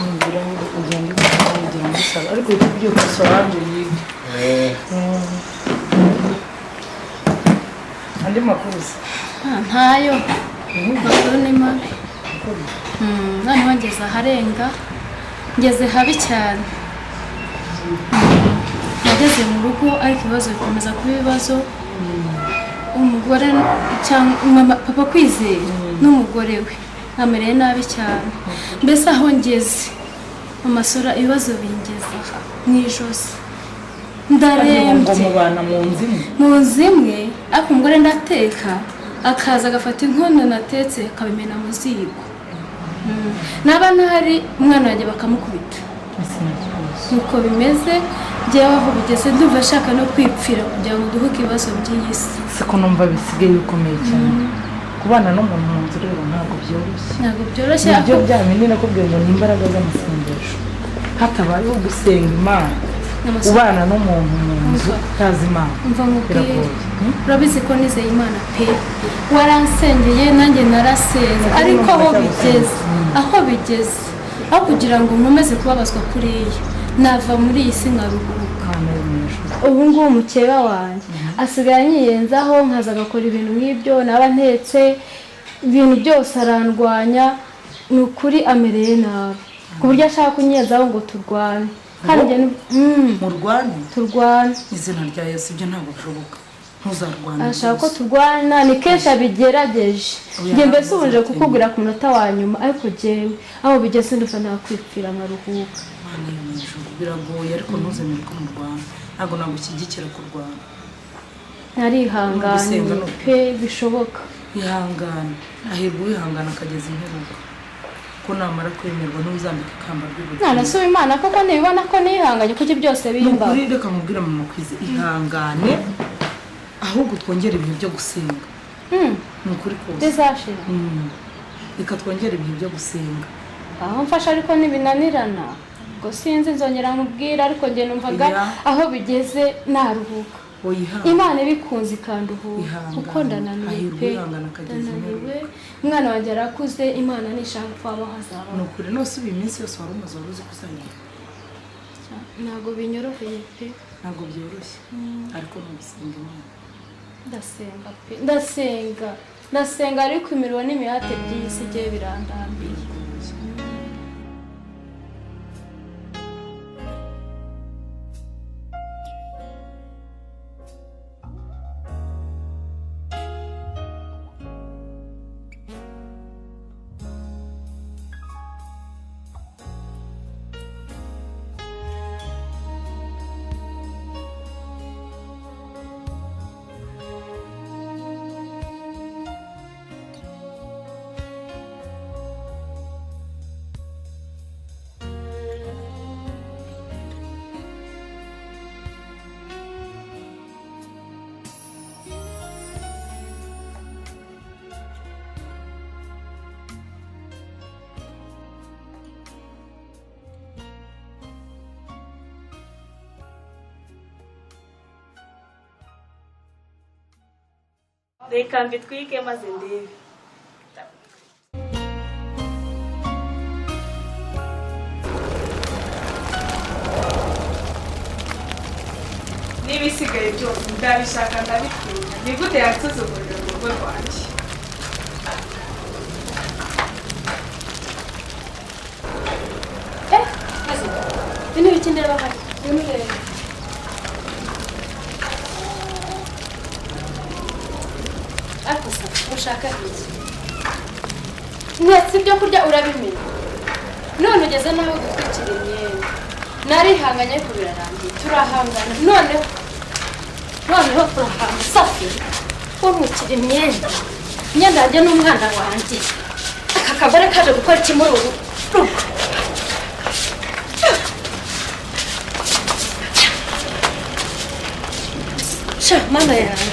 Ngira ngo ugende kugira ngo sala ariko ibyo Solange yiga. Andi makuza. Ntayo. Makuru ni mabi. None wageze aharenga ngeze habi cyane. Nageze mu rugo ariko ibibazo bikomeza kuba ibibazo. Umugore cyangwa papa Kwizera n'umugore we amereye nabi cyane. Mbese aho ngeze amasura ibibazo bingeza mu ijosi. Ndarembye mu nzu imwe ariko umugore ndateka akaza agafata inkono natetse akabimena mu ziko naba ntari umwana wanjye bakamukubita nuko bimeze njyewe aho bigeze ndumva ashaka no kwipfira kugira ngo duhuke ibibazo by'iyi si siko numva bisigaye bikomeye cyane kubana n'umuntu mu nzu rero ntabwo byoroshye ibyo bya bindi nakubwiye ngo ni imbaraga z'amasengesho hatabayeho gusenga Imana ubana n'umuntu mu nzu utazi Imana biragoye urabizi ko nizeye Imana pe waransengeye nanjye narasenze ariko aho bigeze aho kugira ngo nkomeze kubabazwa kuriya nava muri iyi si nkaruhuka ubu ngubu mukeba wanjye asigaye anyiyenzaho nkaza agakora ibintu nk'ibyo naba ntetse ibintu byose arandwanya ni ukuri amereye nabi ku buryo ashaka kunyezaho ngo turwane kandi turwane izina rya Yesu ibyo ntabwo bishoboka ntuzarwane ashaka ko turwana ni kenshi abigerageje njye mbese ubuje kukubwira ku munota wa nyuma ariko jyewe aho bigeze ndumva nakwipfira nkaruhuka biragoye ariko ntuzemere ko murwana ntabwo nagushyigikira kurwana narihanganye pe bishoboka ihangane ahirwa wihangana akageza imperuka ko namara kwemerwa ntuzambike ikamba ry'ubuzima narasaba Imana koko nibona ko nihanganye kuko byose bimba nukuri reka mubwira Mama Kwiza ihangane ahubwo twongere ibihe byo gusenga nukuri kose bizashira reka twongere ibihe byo gusenga aho mfasha ariko nibinanirana ngo sinzi nzongera nkubwira ariko njye numvaga aho bigeze naruhuka Imana ibikunze ikanduhuka kuko ndananiwe pe ndananiwe umwana wanjye arakuze Imana nishaka ko aba hazaba nukuri nose ubu iminsi yose wari umaze wari uzi kusangira ntabwo binyoroheye pe ntabwo byoroshye ariko nugusenga Imana ndasenga ariko imirimo n'imihate by'isi igiye birandambiye reka mbitwike maze ndebe n'ibisigaye byose ndabishaka ndabitinya ni gute yansuzugurira mu rugo rwanjye bino biki ndeba hano bimurebe ariko sa ushaka iki mwese ibyo kurya urabimenya none ugeze naho gutwikira imyenda narihanganye ariko birarangiye turahangana noneho turahanga safi urukira imyenda yanjye n'umwana wanjye aka kagore kaje gukora iki muri ubu rugo mana yanjye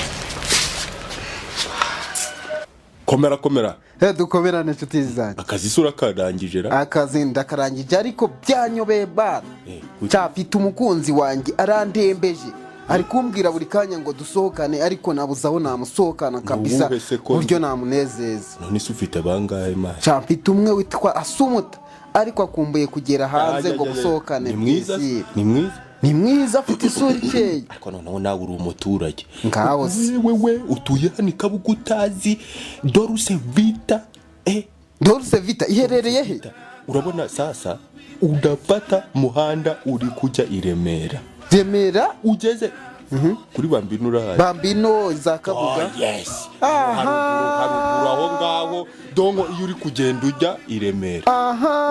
komera dukomerane inshuti zanjye akazi sura karangije ra akazi ndakarangije ariko byanyobeye bana cyafite umukunzi wanjye arandembeje ari kumbwira buri kanya ngo dusohokane ariko nabuze aho namusohokana kabisa buryo namunezeza none se ufite bangahe ma cyafite umwe witwa Asumuta ariko akumbuye kugera hanze ngo gusohokane ni mwiza afite isura ikeye ariko noneho nawe uri umuturage ngaho se wewe utuye hano Kabuga utazi Dolce Vita iherereye he urabona sasa udafata muhanda uri kujya i Remera ugeze kuri Bambino urahaye Bambino za Kabuga yes haruguru aho ngaho dongo iyo uri kugenda ujya i Remera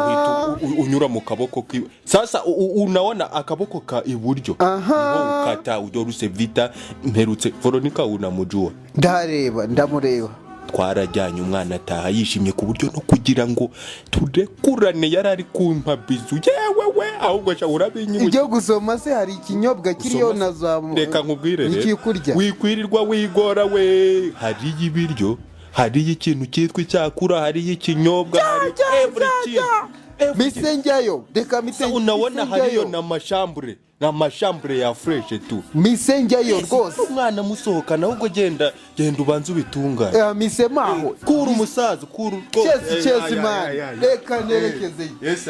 uhita unyura mu kaboko sasa unaona akaboko ka iburyo niho ukata Dolce Vita mperutse Veronica unamujua ndamureba twarajyanye umwana ataha yishimye ku buryo no kugira ngo turekurane yarari kumpa bizu yewewe ahubwo sha urabinyuye ibyo gusoma se hari ikinyobwa kiriyo nazamu reka nkubwire ikikurya wikwirirwa wigora we hari ibiryo hari ikintu cyitwa icyakura hari ikinyobwa hari everything misenjayo reka misenjayo unabona hariyo na mashambure ya fresh tu misenjayo rwose umwana musohokana ahubwo genda ubanze ubitungane misemaho kura umusaza kura chesi man reka nerekeze yes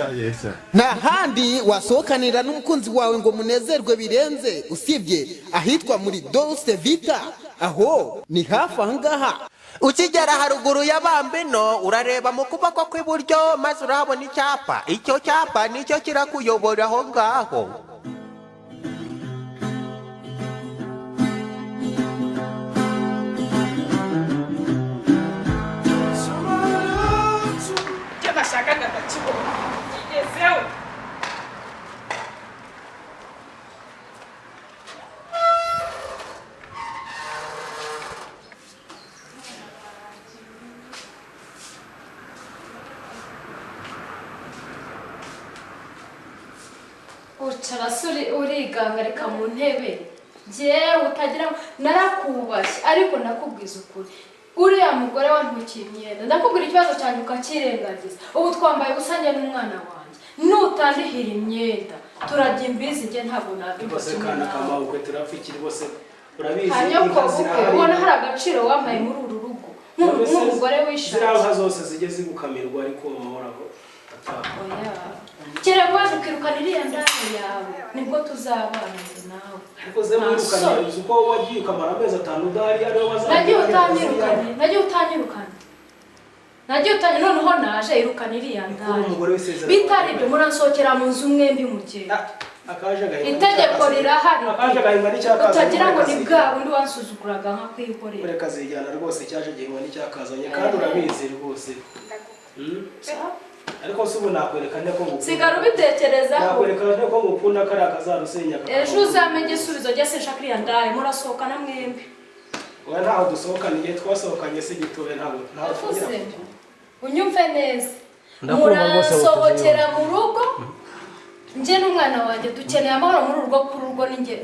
na handi wasohokanira n'umukunzi wawe ngo munezerwe birenze usibye ahitwa muri Dolce Vita aho ni hafi ahangaha ukigera haruguru ya Bambino urareba mu kuboko kw'iburyo maze urahabona icyapa icyo cyapa nicyo kirakuyobora aho ngaho ucarasuri urigangarika mu ntebe jewe utagira narakubashye ariko nakubwiza ukuri uriya mugore wantukiye imyenda ndakubwira ikibazo cyane ukakirengagiza ubu twambaye ubusange n'umwana wanjye nutandihira imyenda turajya imbizi njye ntabwo nabibose kana kama ukwe turapfikira bose urabizi hanyoko ubona hari agaciro wambaye muri uru rugo nk'umugore w'ishati ziraha zose zijye zigukamirwa ariko muhoraho kera kwaje ukirukana iriya ndani yawe nibwo tuzabana nawe ariko ze mwirukana uko wagiye ukamara amezi 5 udahari ariwe wazaje nagiye utanyirukana noneho naje irukana iriya ndani bitari ibyo muransohokera mu nzu mwembi mugenda itegeko rirahari utagira ngo ni bwa bundi wansuzuguraga nka kwikorera ureka zijyana rwose cyaje gihimwa n'icyakazanye kandi urabizi rwose ariko subu nakwerekane ko ngukunda sigara ubitekerezaho nakwerekane ko ngukunda kari akazarusenya ejo uzamenye igisubizo jye sinshaka iriya ndani murasohokana mwembi oya ntaho dusohokaniye twasohokanye se gitoye ntaho unyumve neza murasohokera mu rugo njye n'umwana wanjye dukeneye amahoro muri urwo ku rugo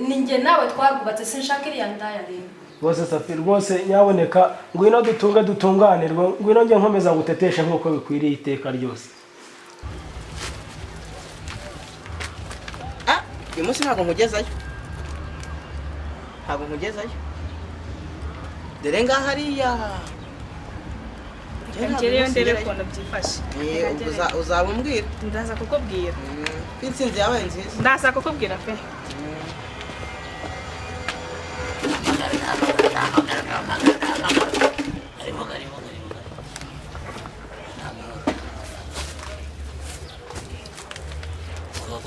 ninjye nawe twarwubatse sinshaka iriya ndaya rero rwose Safi rwose nyaboneka ngwino dutunganirwe ngwino njye nkomeza gutetesha nk'uko bikwiriye iteka ryose uyu munsi ntabwo nkugezayo dore ngaha hariya ngereyo ndebe ukuntu byifashe uzaba umbwira ndaza kukubwira ko intsinzi yabaye nziza ndaza kukubwira pe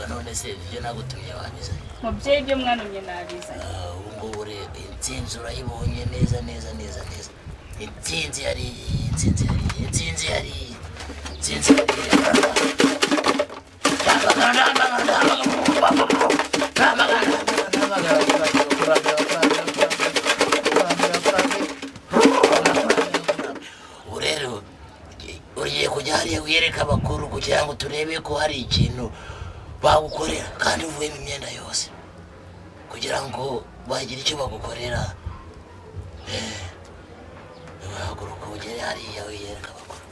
none se ibyo nagutumye wabiza mubyeyi ibyo mwanumye nabiza ubu ngubu rero intsinzi urayibonye neza neza neza neza intsinzi yari ubu rero ugiye kujya hariya wiyereka abakuru kugira ngo turebe ko hari ikintu bagukorera kandi uvuyemo imyenda yose kugira ngo bagire icyo bagukorera bahaguruka ugere hariya wiyereka abakuru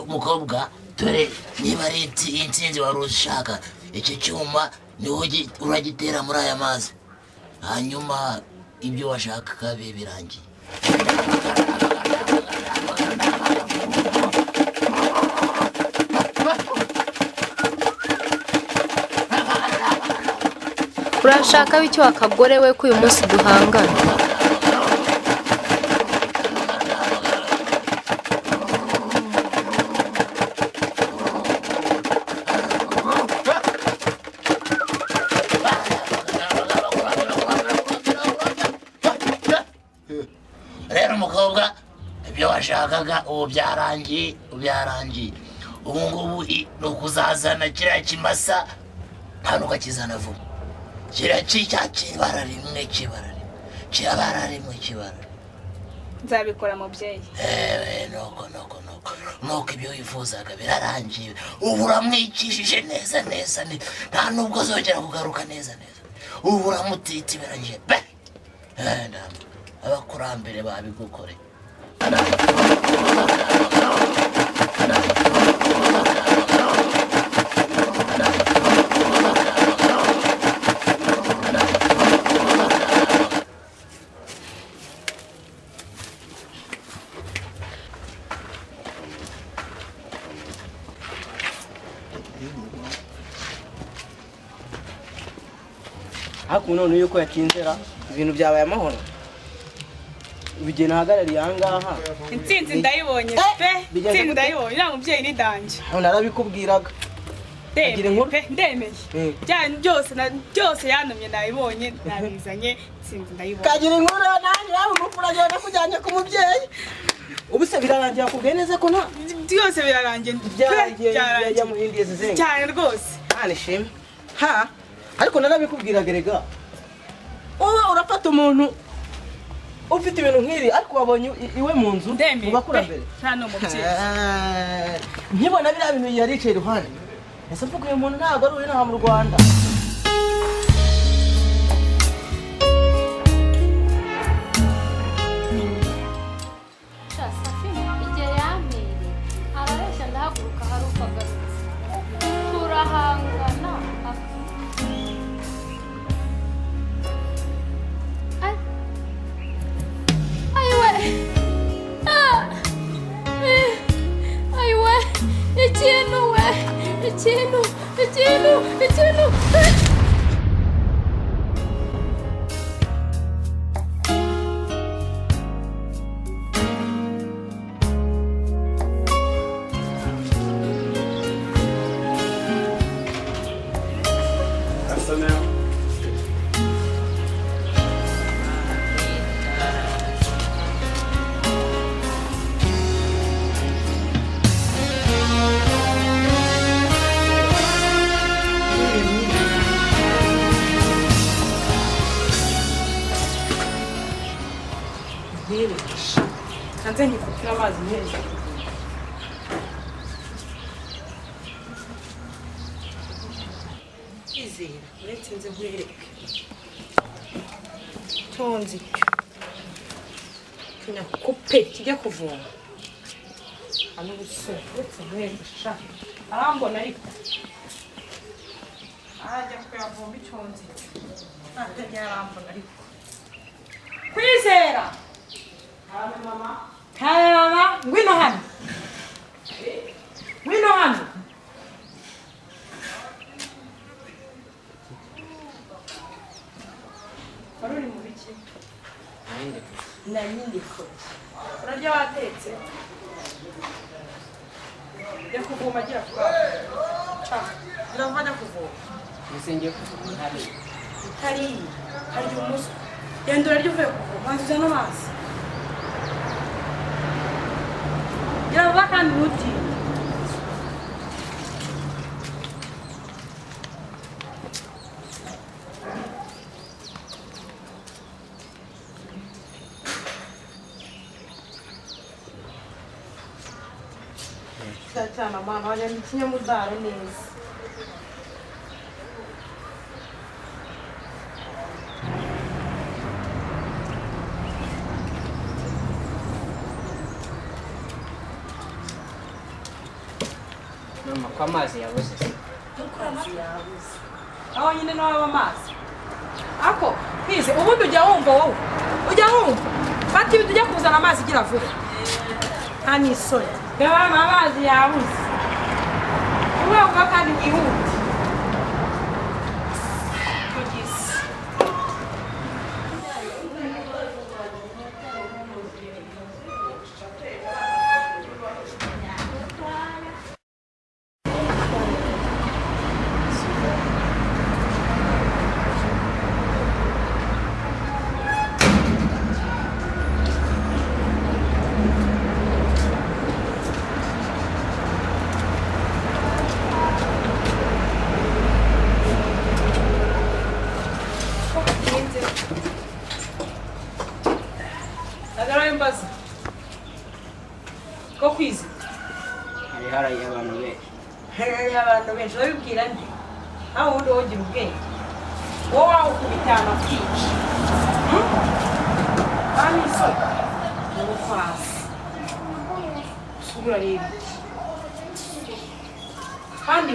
mukobwa dore niba ari intsinzi wari ushaka iki cyuma niho uragitera muri aya mazi hanyuma ibyo washakaga bibe birangiye urashaka bicyo akagore we ko uyu munsi duhangana washakaga ubu byarangiye ubu ngubu ni ukuzazana kiriya kimasa nta nuko akizana vuba kiriya kibara rimwe nzabikora mubyeyi nuko ibyo wifuzaga birarangiye ubu uramwikishije neza neza nta nubwo azongera kugaruka neza ubu uramutita birangiye abakurambere babigukoreye hakuno none yuko yakinzera ibintu byabaye amahoro bigena hagarariye ahangaha intsinzi ndayibonye pe intsinzi ndayibonye uriya mubyeyi ni danje narabikubwiraga ndemeye byane byose yanumye nabibonye nabizanye intsinzi ndayibonye kagira inkuru nanjye yaba umupfura agenda kujyanye ku mubyeyi ubu se birarangira kubwiye neza ko nta byose birarangiye byarangiye mu yindi zizenga cyane rwose nishimye ariko narabikubwiraga rega wowe urafata umuntu ufite ibintu nk'iri ariko wabonye iwe mu nzu mu bakurambere nkibona biriya bintu yari yicaye iruhande ese mvuga uyu muntu ntabwo ari uw'inaha mu Rwanda igihe yamere arareshya ndahaguruka hari uko agarutse turahangana ikintu hanze nkifutira amazi meza kwizera uretse nze nkwereke cyonzi kinyakupe kijya kuvoma hano ubusore uretse nkwereke sha arambona ariko ajya kuyavoma icyonzi ntajya arambona ariko kwizera mama ngwino hano ngwino hano wari uri mu biki nanyindiko urarya watetse jya kuvoma agira vuba urava ajya kuvoma Nisengeye kuvoma hariya. hariya harya umunsi genda urarya uvuye kuvoma maze uzane amazi gira vuba kandi ntutinde cyane amana wajya mu kinyamudaro neza Mama, ko amazi yabuze. aho nyine nawe amazi ako kwize ubundi ujya wumva wowe ujya wumva fata ibintu ujya kuzana amazi igira vuba nta n'isoni reba amazi yabuze urumva kandi wihute mbaza ko kwize Hari abantu benshi. hari abantu benshi babibwira nde aho wundi wogira ubwenge wowe wawukubitana kwica kandi isoko ni ubufasi usubira rero kandi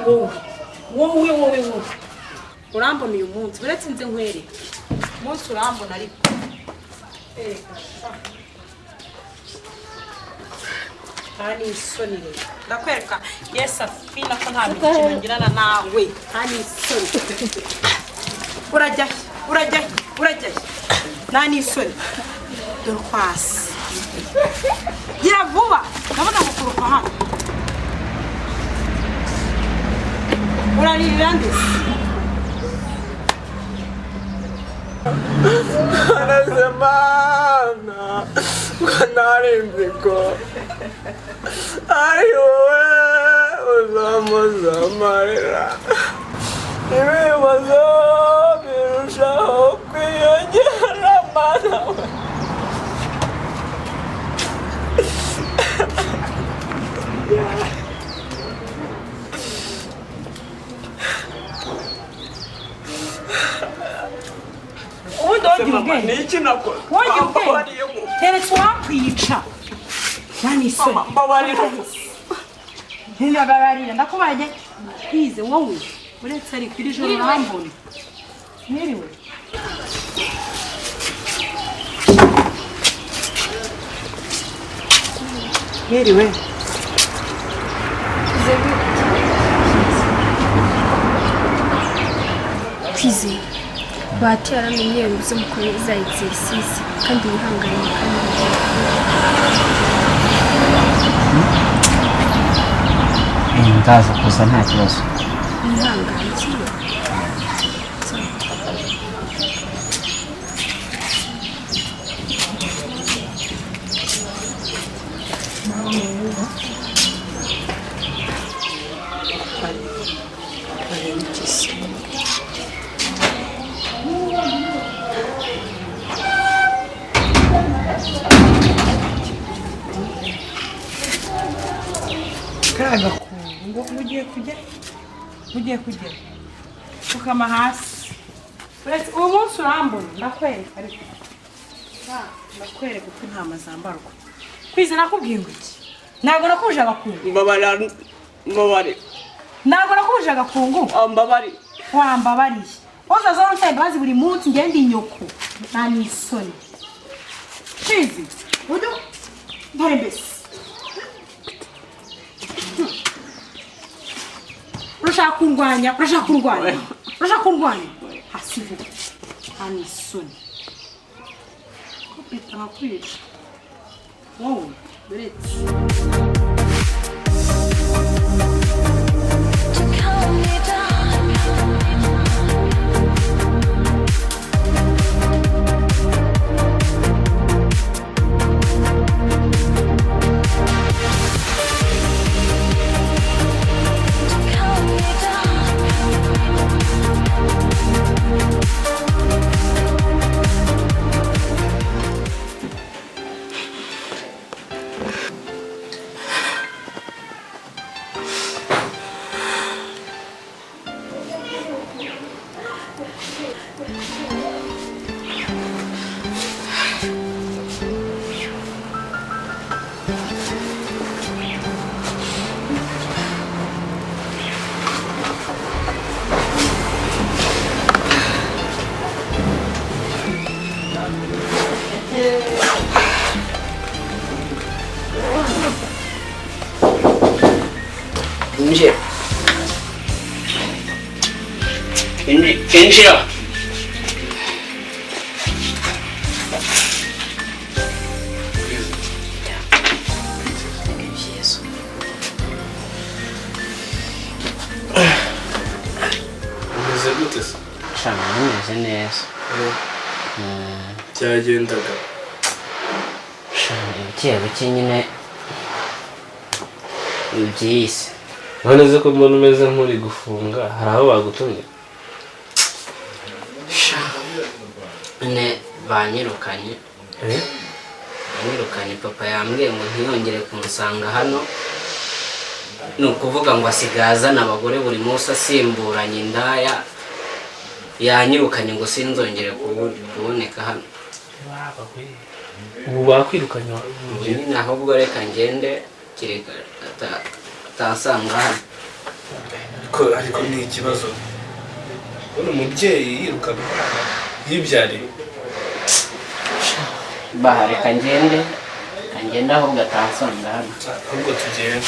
wowe urambona uyu munsi uretse nze nkwereke umunsi urambona ariko Hani isoni rero ndakwereka Yesu afina ko nta mikino ngirana nawe hani isoni urajya nani isoni dore kwasi gira vuba ndabona gukuruka hano urarira ndetse Anasemana kanarimziko ari wowe uzamuzamarira ibibazo birushaho kwiyongera mana we Niki nakora? Teretse wakwica. Nani isoni? Mbabarira. Ntibabarira ndakubaye kwize wowe. Uretse ari kuri joro urambona. Niriwe. Niriwe. Kwize bahati yaramenye ubuze mukore za exercise kandi yihanganye kandi Ndaza kuza nta kibazo. yihanganye Mugiye kujya Pfukama hasi. Uretse uwo munsi urambona ndakwereka ariko. Ndakwereka uko intama zambarwa. Kwize nakubwiye ngo iki? Ntabwo nakubuje agakungu. Mbabare. Ntabwo nakubuje agakungu. Mbabare. Wambabariye. Oza zo nshaye bazi buri munsi ngende inyoko. Nta nisoni. Kwize. Udu. Dore mbese. Urashaka kurwanya. Urashaka kurwanya. Hasi vuba. Nta nisoni. Kopeta nakwica. Wowe, beretse. Injira. Umeze gute se? Shana umeze neza. Byagendaga. Shana buke nyine byise. None se ko mbona umeze nk'uri gufunga hari aho bagutumye? Ne banyirukanye. Banyirukanye papa yambwiye ngo ntiyongere kumusanga hano. Ni ukuvuga ngo asigazana abagore buri munsi asimburanye indaya. Yanyirukanye ngo sinzongere kuboneka hano. Ubu bakwirukanye nyine ahubwo reka ngende kireka atasanga hano. Ariko ni ikibazo. Uno mubyeyi yirukana yibyariye. Reka ngende ahubwo atasanga hano. Ahubwo tugende.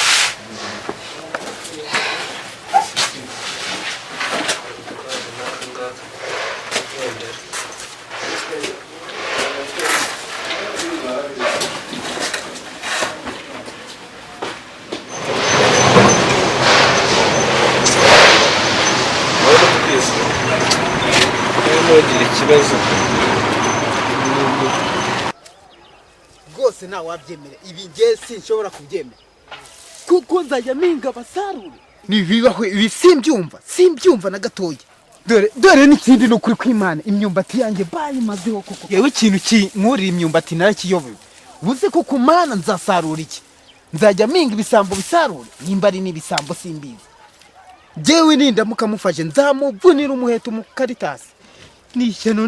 Ikibazo rwose nta wabyemera ibi ngiye sinshobora kubyemera kuko nzajya mpinga abasaruro ntibibaho ibi simbyumva na gatoya dore n'ikindi ni ukuri kw'Imana imyumbati yanjye bayimazeho koko yewe ikintu kinkurira imyumbati narakiyobewe buze ko ku Mana nzasarura iki nzajya mpinga ibisambo bisarura nimba ari n'ibisambo simbizi jewe nindamuka mufashe nzamuvunira umuheto mu Karitasi nishyano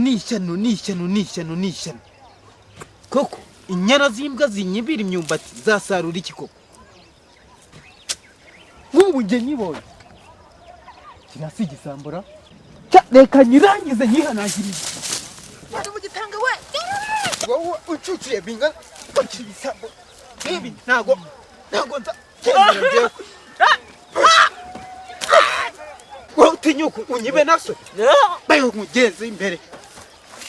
koko inyana z'imbwa zinyibira imyumbati zasarura iki koko nk'ubu njye nyibonye kirasi igisambura reka nyirangize nyihanangirize bari bugitanga we wowe ucuciye bingana bakiri ibisambo n'ibi ntago nza cyemera njyewe wowe utinyuka unyibe naso bayo nkugeze imbere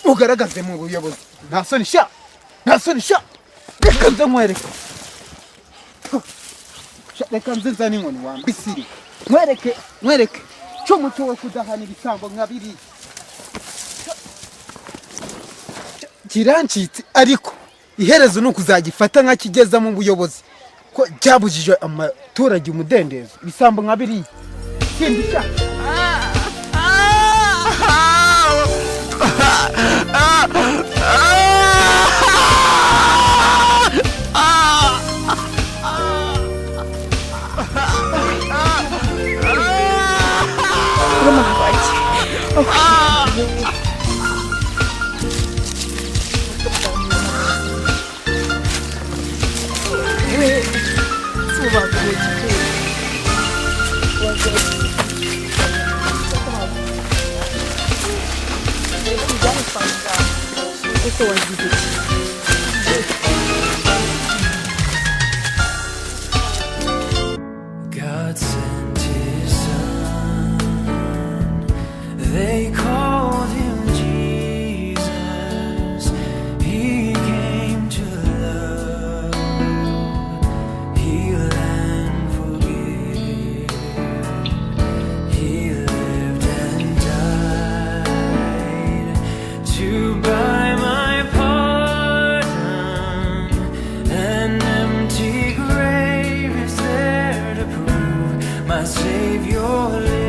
ugaragaze mu buyobozi nta soni sha reka nze nkwereke reka nze nzane inkoni wambisiri nkwereke cyo muco wo kudahana ibisambo nka biriya kirancitse ariko iherezo ni ukuzagifata nk'akigeza mu buyobozi ko byabujije abaturage umudendezo ibisambo nka biriya sindi sha Urumva iki? God sent his son. They called him Jesus. He came to love, heal and forgive. He lived and died to buy my pardon. An empty grave is there to prove my Savior lives.